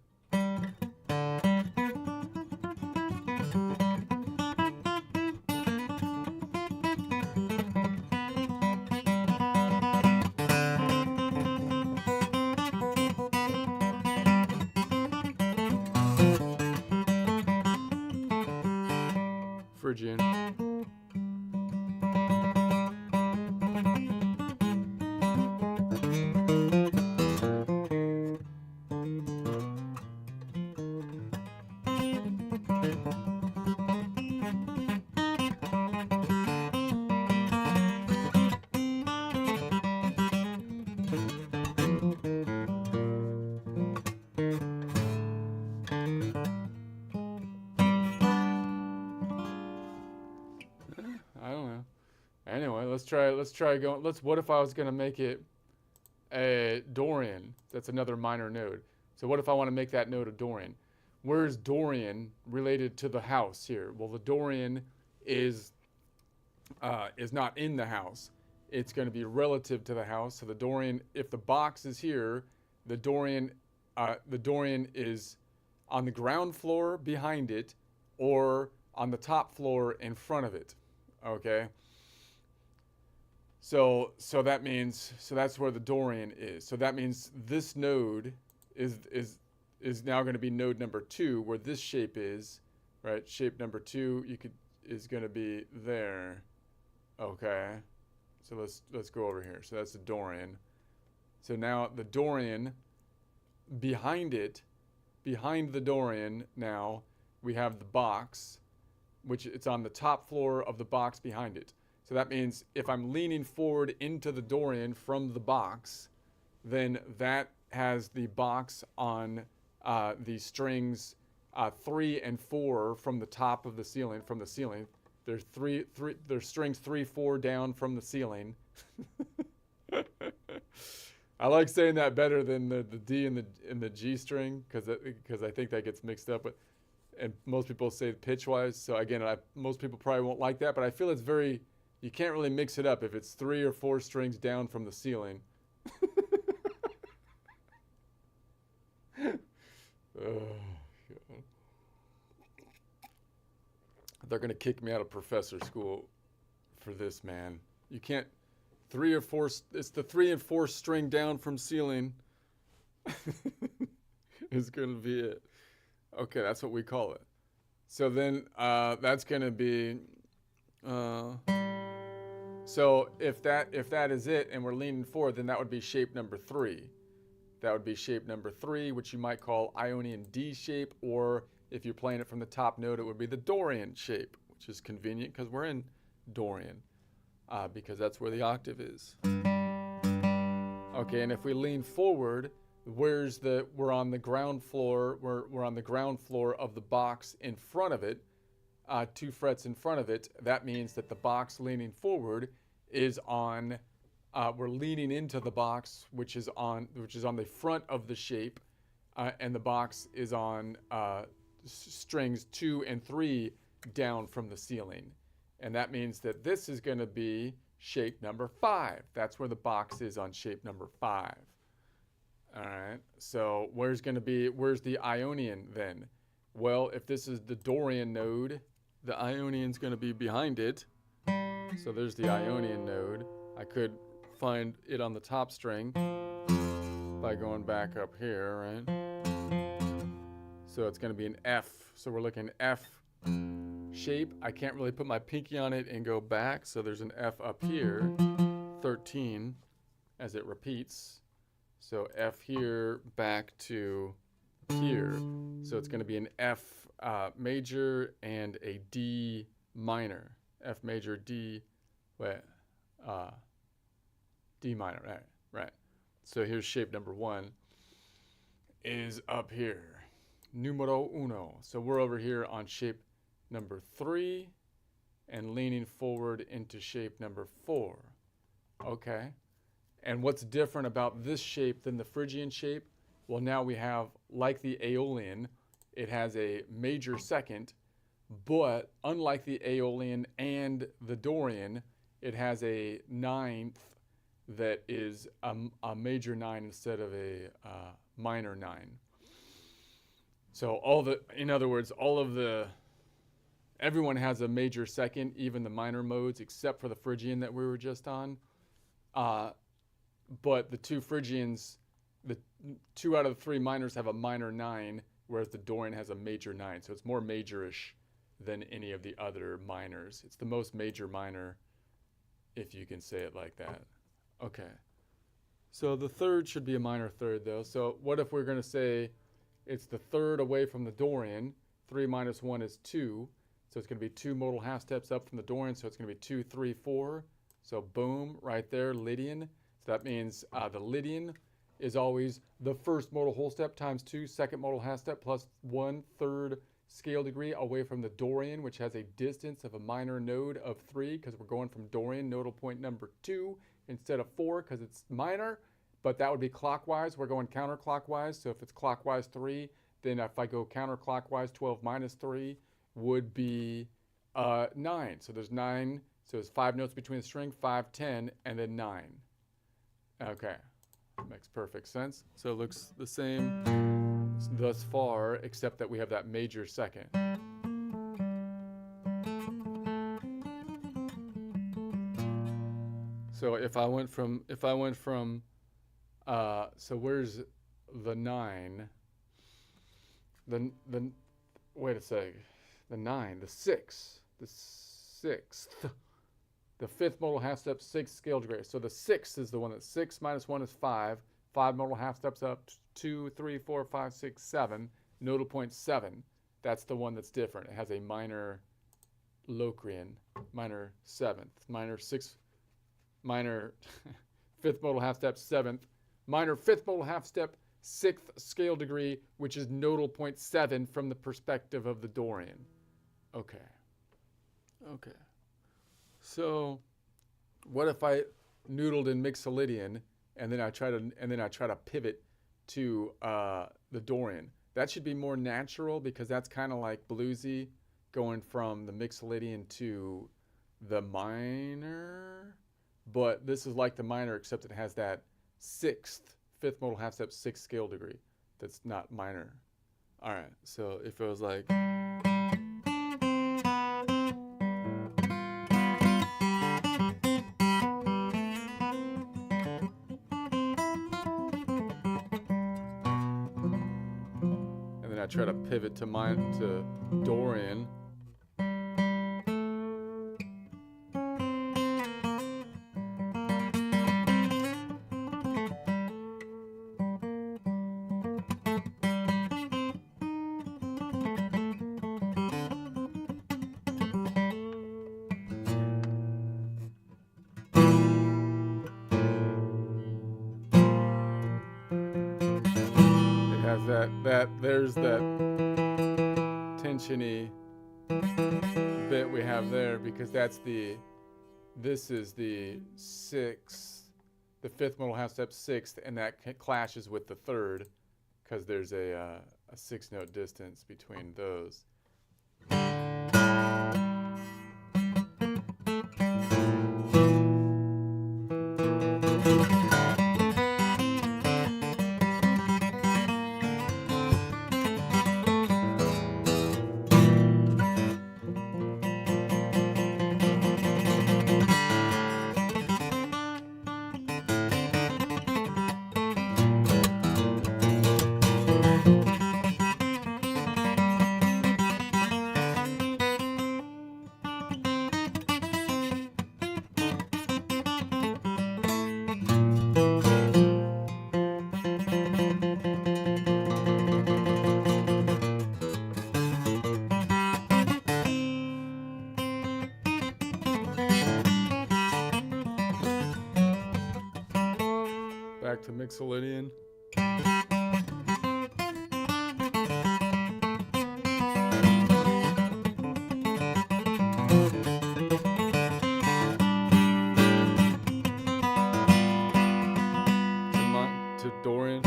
Speaker 1: Phrygian. I don't know. Anyway, let's try going. What if I was gonna make it a Dorian? That's another minor node. So what if I want to make that node a Dorian? Where's Dorian related to the house here? Well, the Dorian is not in the house. It's going to be relative to the house. So the Dorian, if the box is here, the Dorian is on the ground floor behind it, or on the top floor in front of it. Okay. So that means, that's where the Dorian is. So that means this node is now going to be node number 2, where this shape is, right? Shape number 2 is going to be there. Okay. So let's go over here. So that's the Dorian. So now the Dorian, behind the Dorian, now we have the box, which it's on the top floor of the box behind it. So that means if I'm leaning forward into the Dorian from the box, then that has the box on the strings 3 and 4 from the top of the ceiling, from the ceiling. There's strings 3, 4 down from the ceiling. I like saying that better than the D and the G string, because I think that gets mixed up with, and most people say pitch-wise. So again, most people probably won't like that, but I feel it's very, you can't really mix it up if it's 3 or 4 strings down from the ceiling. Oh, God. They're gonna kick me out of professor school for this, man. You can't 3 or 4. It's the 3 and 4 string down from ceiling. Is gonna be it. Okay, that's what we call it. So then that's gonna be. So if that is it, and we're leaning forward, then that would be shape number 3. That would be shape number 3, which you might call Ionian D shape, or if you're playing it from the top note, it would be the Dorian shape, which is convenient because we're in Dorian, because that's where the octave is. Okay, and if we lean forward, we're on the ground floor. We're on the ground floor of the box in front of it, 2 frets in front of it. That means that the box leaning forward is on. We're leaning into the box, which is on the front of the shape, and the box is on strings 2 and 3 down from the ceiling, and that means that this is going to be shape number 5. That's where the box is on shape number 5. All right, so where's the Ionian then? Well, if this is the Dorian node, the Ionian's going to be behind it. So there's the Ionian node. I could find it on the top string by going back up here, right? So it's going to be an F. So we're looking F shape. I can't really put my pinky on it and go back, so there's an F up here, 13, as it repeats. So F here back to here. So it's going to be an F major and a D minor. F major, D, D minor, right. So here's shape number 1 is up here. Numero uno. So we're over here on shape number 3 and leaning forward into shape number 4. Okay. And what's different about this shape than the Phrygian shape? Well, now we have, like the Aeolian, it has a major second, but unlike the Aeolian and the Dorian, it has a 9th that is a major 9 instead of a minor 9. So in other words, everyone has a major second, even the minor modes, except for the Phrygian that we were just on. But the 2 Phrygians, the 2 out of the 3 minors have a minor 9, whereas the Dorian has a major 9. So it's more majorish than any of the other minors. It's the most major minor, if you can say it like that. Okay. So the third should be a minor third, though. So what if we're going to say it's the third away from the Dorian? 3 minus 1 is 2. So it's going to be 2 modal half steps up from the Dorian. So it's going to be 2, 3, 4. So boom, right there, Lydian. So that means the Lydian is always the first modal whole step times 2 second modal half step plus 1/3 scale degree away from the Dorian, which has a distance of a minor node of 3 because we're going from Dorian nodal point number 2 instead of 4 because it's minor, but that would be clockwise. We're going counterclockwise. So if it's clockwise 3, then if I go counterclockwise, 12 minus 3 would be 9. So there's 9. So there's 5 notes between the string, 5, 10, and then 9. Okay, makes perfect sense. So it looks the same thus far, except that we have that major second. So if I went from, so where's the 9? Wait a sec. The 9, the 6, the 6th. The 5th modal half step, 6th scale degree. So the 6th is the one that's 6 minus 1 is 5. 5 modal half steps up, 2, 3, 4, 5, 6, 7. Nodal point 7. That's the one that's different. It has a minor Locrian, minor 7th, minor 6th, minor 5th modal half step, 7th, minor 5th modal half step, 6th scale degree, which is nodal point 7 from the perspective of the Dorian. Okay. Okay. So, what if I noodled in Mixolydian and then I try to pivot to the Dorian? That should be more natural because that's kind of like bluesy, going from the Mixolydian to the minor. But this is like the minor, except it has that 5th modal half step, 6th scale degree. That's not minor. All right. So if it was like. I try to pivot to Dorian. There's that tensiony bit we have there because this is the 6th, the 5th modal half step 6th, and that clashes with the 3rd because there's a 6-note distance between those. Mixolydian. To Dorian.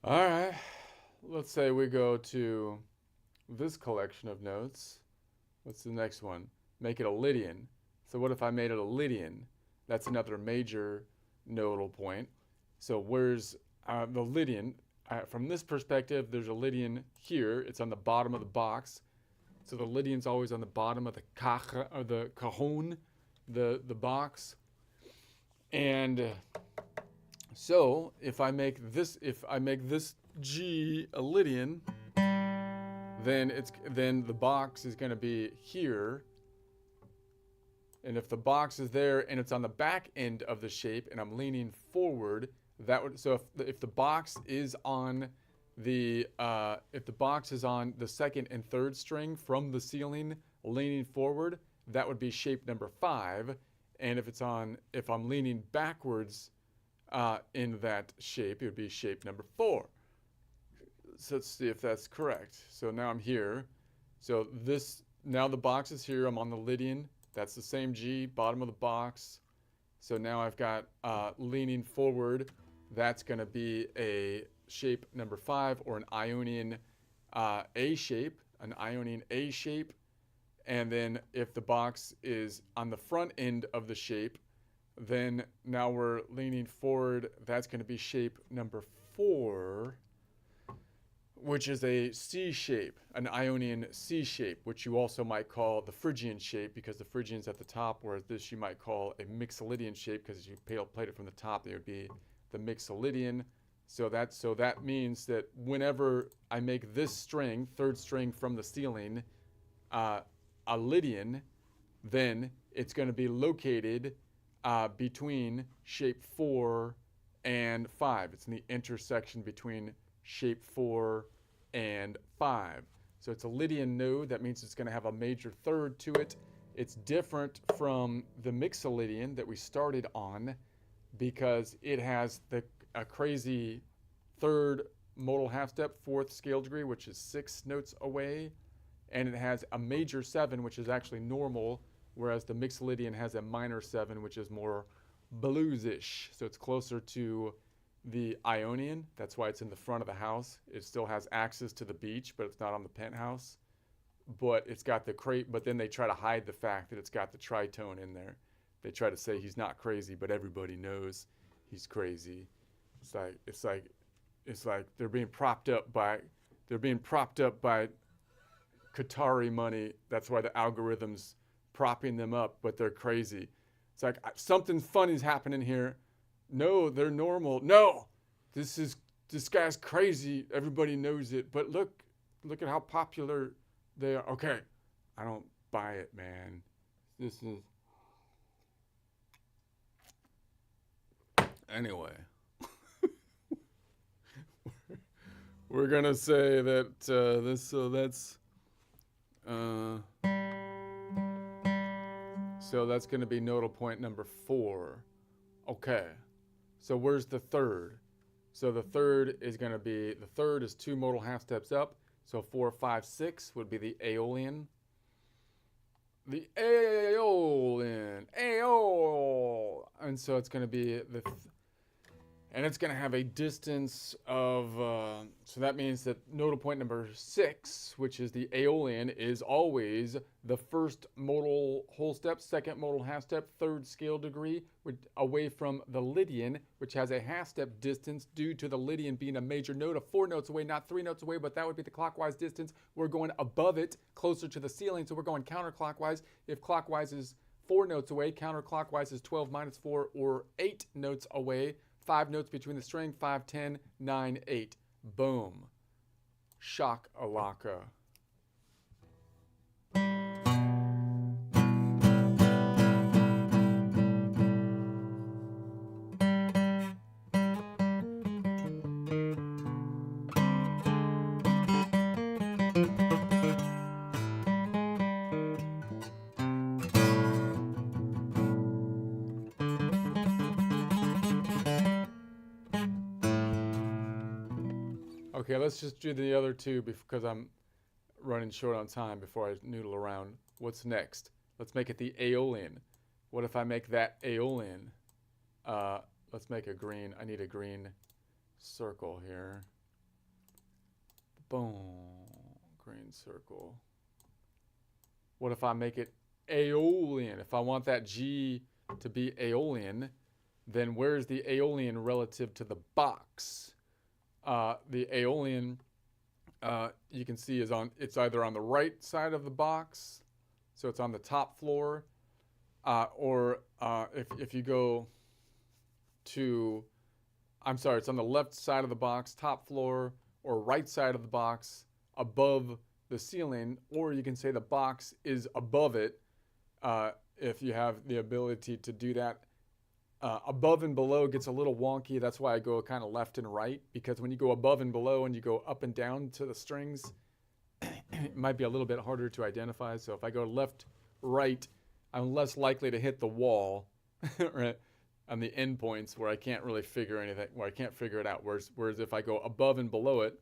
Speaker 1: All right, let's say we go to this collection of notes. What's the next one? Make it a Lydian. So what if I made it a Lydian? That's another major nodal point. So where's the Lydian? From this perspective, there's a Lydian here. It's on the bottom of the box. So the Lydian's always on the bottom of the caja, or the cajon, the box. And so if I make this G a Lydian, then the box is going to be here. And if the box is there and it's on the back end of the shape and I'm leaning forward, that would, so if the box is on the second and third string from the ceiling leaning forward, that would be shape number 5. And if I'm leaning backwards in that shape, it would be shape number 4. So let's see if that's correct. So now I'm here. So now the box is here. I'm on the Lydian. That's the same G, bottom of the box. So now I've got leaning forward. That's going to be a shape number 5, or an Ionian A shape, an Ionian A shape. And then if the box is on the front end of the shape, then now we're leaning forward. That's going to be shape number 4, which is a C shape, an Ionian C shape, which you also might call the Phrygian shape, because the Phrygian's at the top, whereas this you might call a Mixolydian shape, because if you plate it from the top, it would be the Mixolydian. So that means that whenever I make this string, third string from the ceiling, a Lydian, then it's going to be located between shape 4 and 5. It's in the intersection between shape 4 and 5. So it's a Lydian node. That means it's going to have a major third to it. It's different from the Mixolydian that we started on because it has a crazy third modal half step, 4th scale degree, which is 6 notes away. And it has a major 7, which is actually normal, whereas the Mixolydian has a minor 7, which is more bluesish. So it's closer to the Ionian. That's why it's in the front of the house. It still has access to the beach, but it's not on the penthouse. But it's got but then they try to hide the fact that it's got the tritone in there. They try to say he's not crazy, but everybody knows he's crazy. It's like they're being propped up by Qatari money. That's why the algorithm's propping them up, but they're crazy. It's like something funny's happening here. No, they're normal. No, this guy's crazy. Everybody knows it. But look at how popular they are. Okay, I don't buy it, man. This is anyway. We're gonna say that so that's going to be nodal point number 4. Okay. So where's the third? So the third is going to be, the third is 2 modal half steps up. So 4, 5, 6 would be the Aeolian. The Aeolian. And so it's going to be and it's going to have a distance of, so that means that nodal point number 6, which is the Aeolian, is always the first modal whole step, second modal half step, third scale degree, away from the Lydian, which has a half step distance due to the Lydian being a major node of 4 notes away, not 3 notes away, but that would be the clockwise distance. We're going above it, closer to the ceiling, so we're going counterclockwise. If clockwise is 4 notes away, counterclockwise is 12 minus 4, or 8 notes away. 5 notes between the string, 5, 10, 9, 8. Boom. Shock-a-laka. Okay, let's just do the other two because I'm running short on time before I noodle around. What's next? Let's make it the Aeolian. What if I make that Aeolian? Let's make a green. I need a green circle here. Boom. Green circle. What if I make it Aeolian? If I want that G to be Aeolian, then where's the Aeolian relative to the box? The Aeolian, you can see it's either on the right side of the box, so it's on the top floor, or if you go to, I'm sorry, it's on the left side of the box, top floor, or right side of the box, above the ceiling, or you can say the box is above it, if you have the ability to do that. Above and below gets a little wonky. That's why I go kind of left and right, because when you go above and below and you go up and down to the strings, it might be a little bit harder to identify. So if I go left, right, I'm less likely to hit the wall right, on the endpoints where I can't really figure anything, where I can't figure it out. Whereas if I go above and below it,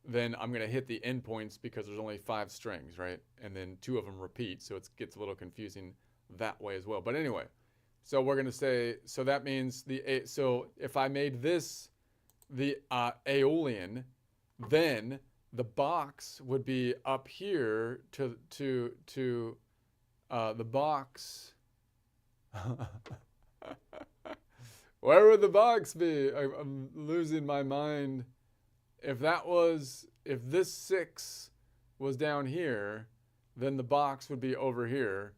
Speaker 1: then I'm going to hit the endpoints because there's only 5 strings, right? And then 2 of them repeat, so it gets a little confusing that way as well. But anyway. So we're going to say, so that means so if I made this the Aeolian, then the box would be up here to the box. Where would the box be? I'm losing my mind. If this 6 was down here, then the box would be over here,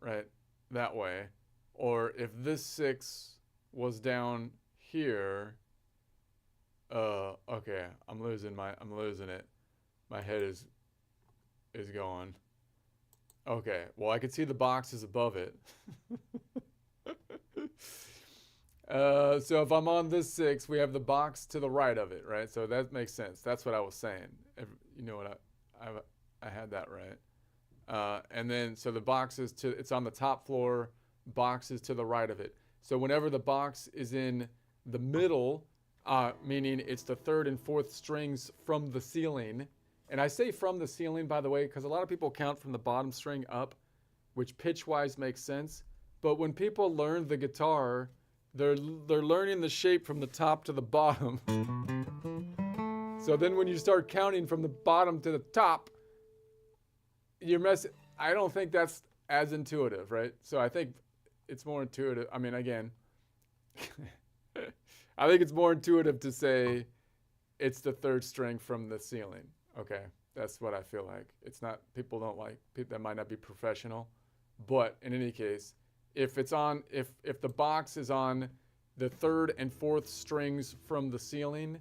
Speaker 1: right? That way. Or if this 6 was down here, okay, I'm losing it. My head is going. Okay, well I can see the box is above it. So if I'm on this 6, we have the box to the right of it, right? So that makes sense. That's what I was saying. You know what I had that right. And then so the box is it's on the top floor. Box is to the right of it. So whenever the box is in the middle, meaning it's the 3rd and 4th strings from the ceiling, and I say from the ceiling, by the way, because a lot of people count from the bottom string up, which pitch-wise makes sense. But when people learn the guitar, they're learning the shape from the top to the bottom. So then when you start counting from the bottom to the top, you're messing. I don't think that's as intuitive, right? So I think it's more intuitive. I mean, again, I think it's more intuitive to say it's the 3rd string from the ceiling. Okay, that's what I feel like. It's not, people don't like, that might not be professional. But in any case, if the box is on the 3rd and 4th strings from the ceiling,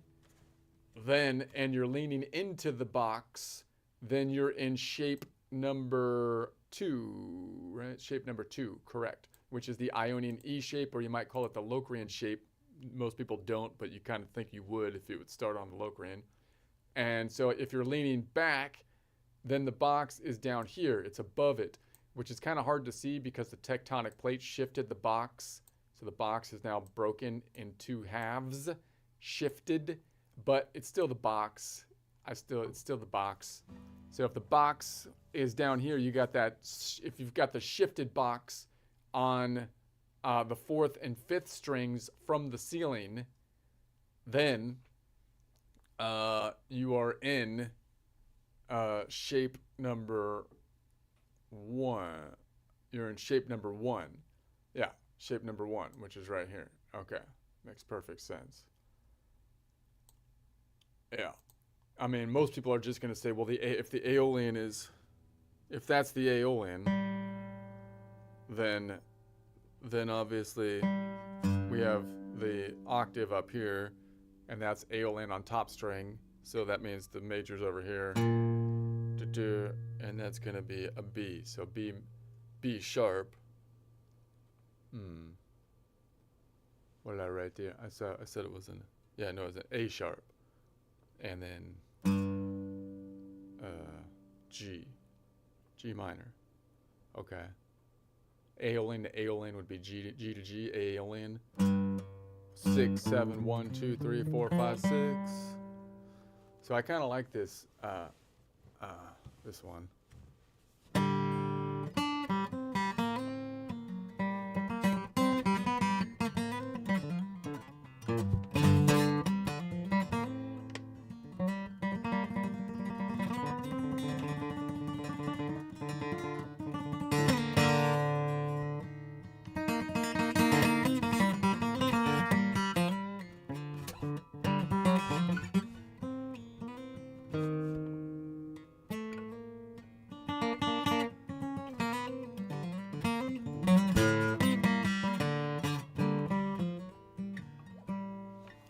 Speaker 1: and you're leaning into the box, then you're in shape number 2, right? Shape number 2, correct. Which is the Ionian E shape, or you might call it the Locrian shape. Most people don't, but you kind of think you would if it would start on the Locrian. And so if you're leaning back, then the box is down here. It's above it, which is kind of hard to see because the tectonic plate shifted the box. So the box is now broken in 2 halves, shifted, but it's still the box. It's still the box. So if the box is down here, you got that. If you've got the shifted box on the 4th and 5th strings from the ceiling, then you are in shape number 1. You're in shape number 1. Yeah, shape number 1, which is right here. Okay, makes perfect sense. Yeah. I mean, most people are just going to say, well, if the Aeolian is, if that's the Aeolian, then obviously we have the octave up here, and that's Aeolian on top string, so that means the major's over here, and that's going to be a B, so B sharp. What did I write there? I said it was it was an A sharp, and then G minor. Okay. Aeolian to Aeolian would be G to G, Aeolian. 6, 7, 1, 2, 3, 4, 5, 6. So I kind of like this, this one.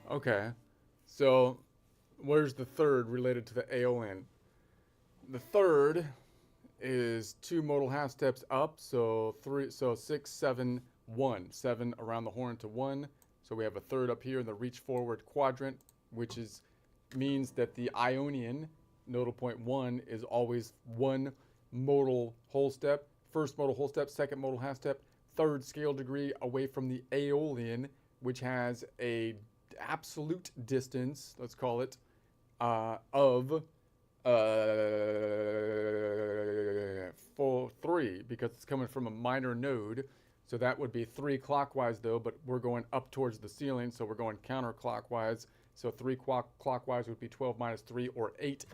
Speaker 1: Okay, so where's the third related to the Aeolian? The third is 2 modal half steps up, so 6, 7, 1. 7 around the horn to 1. So we have a third up here in the reach forward quadrant, which means that the Ionian nodal point 1 is always 1 modal whole step, first modal whole step, second modal half step, third scale degree away from the Aeolian, which has a absolute distance, let's call it, of 3, because it's coming from a minor node. So that would be 3 clockwise though, but we're going up towards the ceiling, so we're going counterclockwise. So 3 clockwise would be 12 minus 3, or 8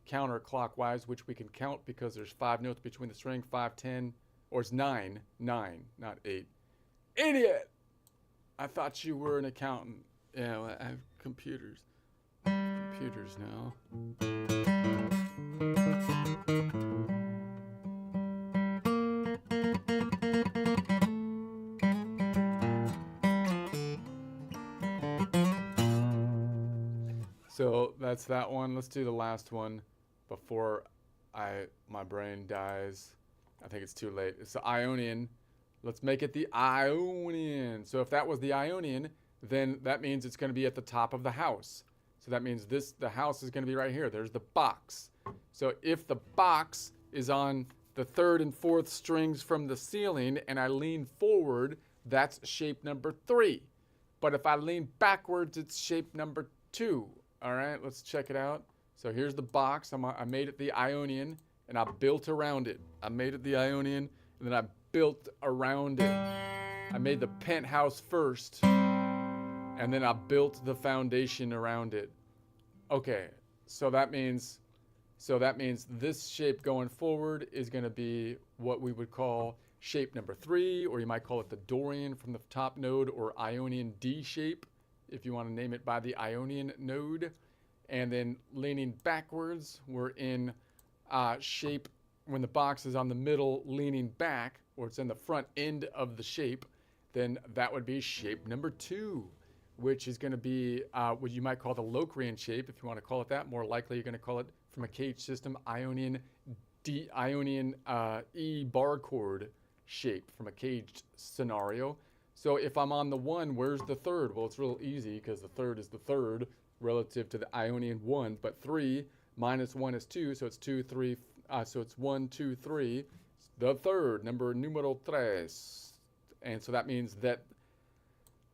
Speaker 1: counterclockwise, which we can count because there's 5 notes between the string, 5, 10, or it's 9, not 8. Idiot! I thought you were an accountant. Yeah, well, I have computers now. So that's that one. Let's do the last one before my brain dies. I think it's too late. It's the Ionian. Let's make it the Ionian. So if that was the Ionian, then that means it's going to be at the top of the house. So that means the house is going to be right here. There's the box. So if the box is on the 3rd and 4th strings from the ceiling and I lean forward, that's shape number 3. But if I lean backwards, it's shape number 2. All right, let's check it out. So here's the box. I made it the Ionian, and I built around it. I made it the Ionian, and then I built around it. I made the penthouse first, and then I built the foundation around it. Okay, so that means this shape going forward is going to be what we would call shape number 3, or you might call it the Dorian from the top node, or Ionian D shape, if you want to name it by the Ionian node. And then leaning backwards, we're in shape when the box is on the middle leaning back, or it's in the front end of the shape, then that would be shape number 2, which is going to be what you might call the Locrian shape, if you want to call it that. More likely you're going to call it, from a cage system, Ionian E bar chord shape from a caged scenario. So if I'm on the 1, where's the 3rd? Well, it's real easy because the 3rd is the 3rd relative to the Ionian 1, but 3 minus 1 is 2, so it's 2, 3, so it's 1, 2, 3. The 3rd, number numero 3. And so that means that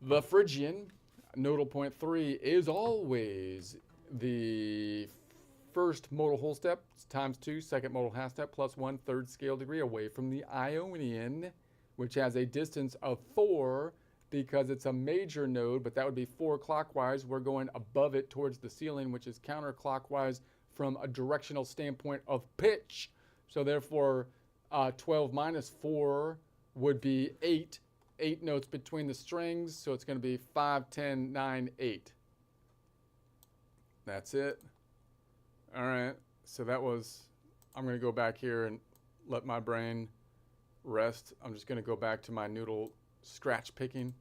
Speaker 1: the Phrygian, nodal point 3, is always the first modal whole step times 2, second modal half step, plus 1 3rd scale degree away from the Ionian, which has a distance of 4 because it's a major node, but that would be 4 clockwise. We're going above it towards the ceiling, which is counterclockwise from a directional standpoint of pitch. So therefore, 12 minus 4 would be 8. 8 notes between the strings, so it's going to be 5, 10, 9, 8. That's it. All right, so that was, I'm going to go back here and let my brain rest. I'm just going to go back to my noodle scratch picking.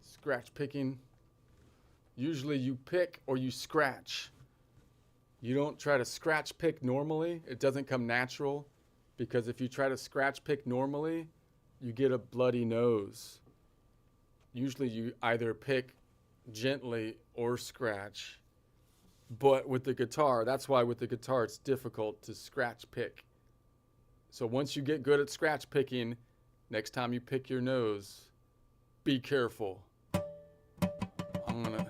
Speaker 1: Scratch picking. Usually you pick or you scratch. You don't try to scratch pick normally. It doesn't come natural, because if you try to scratch pick normally, you get a bloody nose. Usually you either pick gently or scratch. But with the guitar, that's why with the guitar it's difficult to scratch pick. So once you get good at scratch picking, next time you pick your nose, be careful. I'm gonna...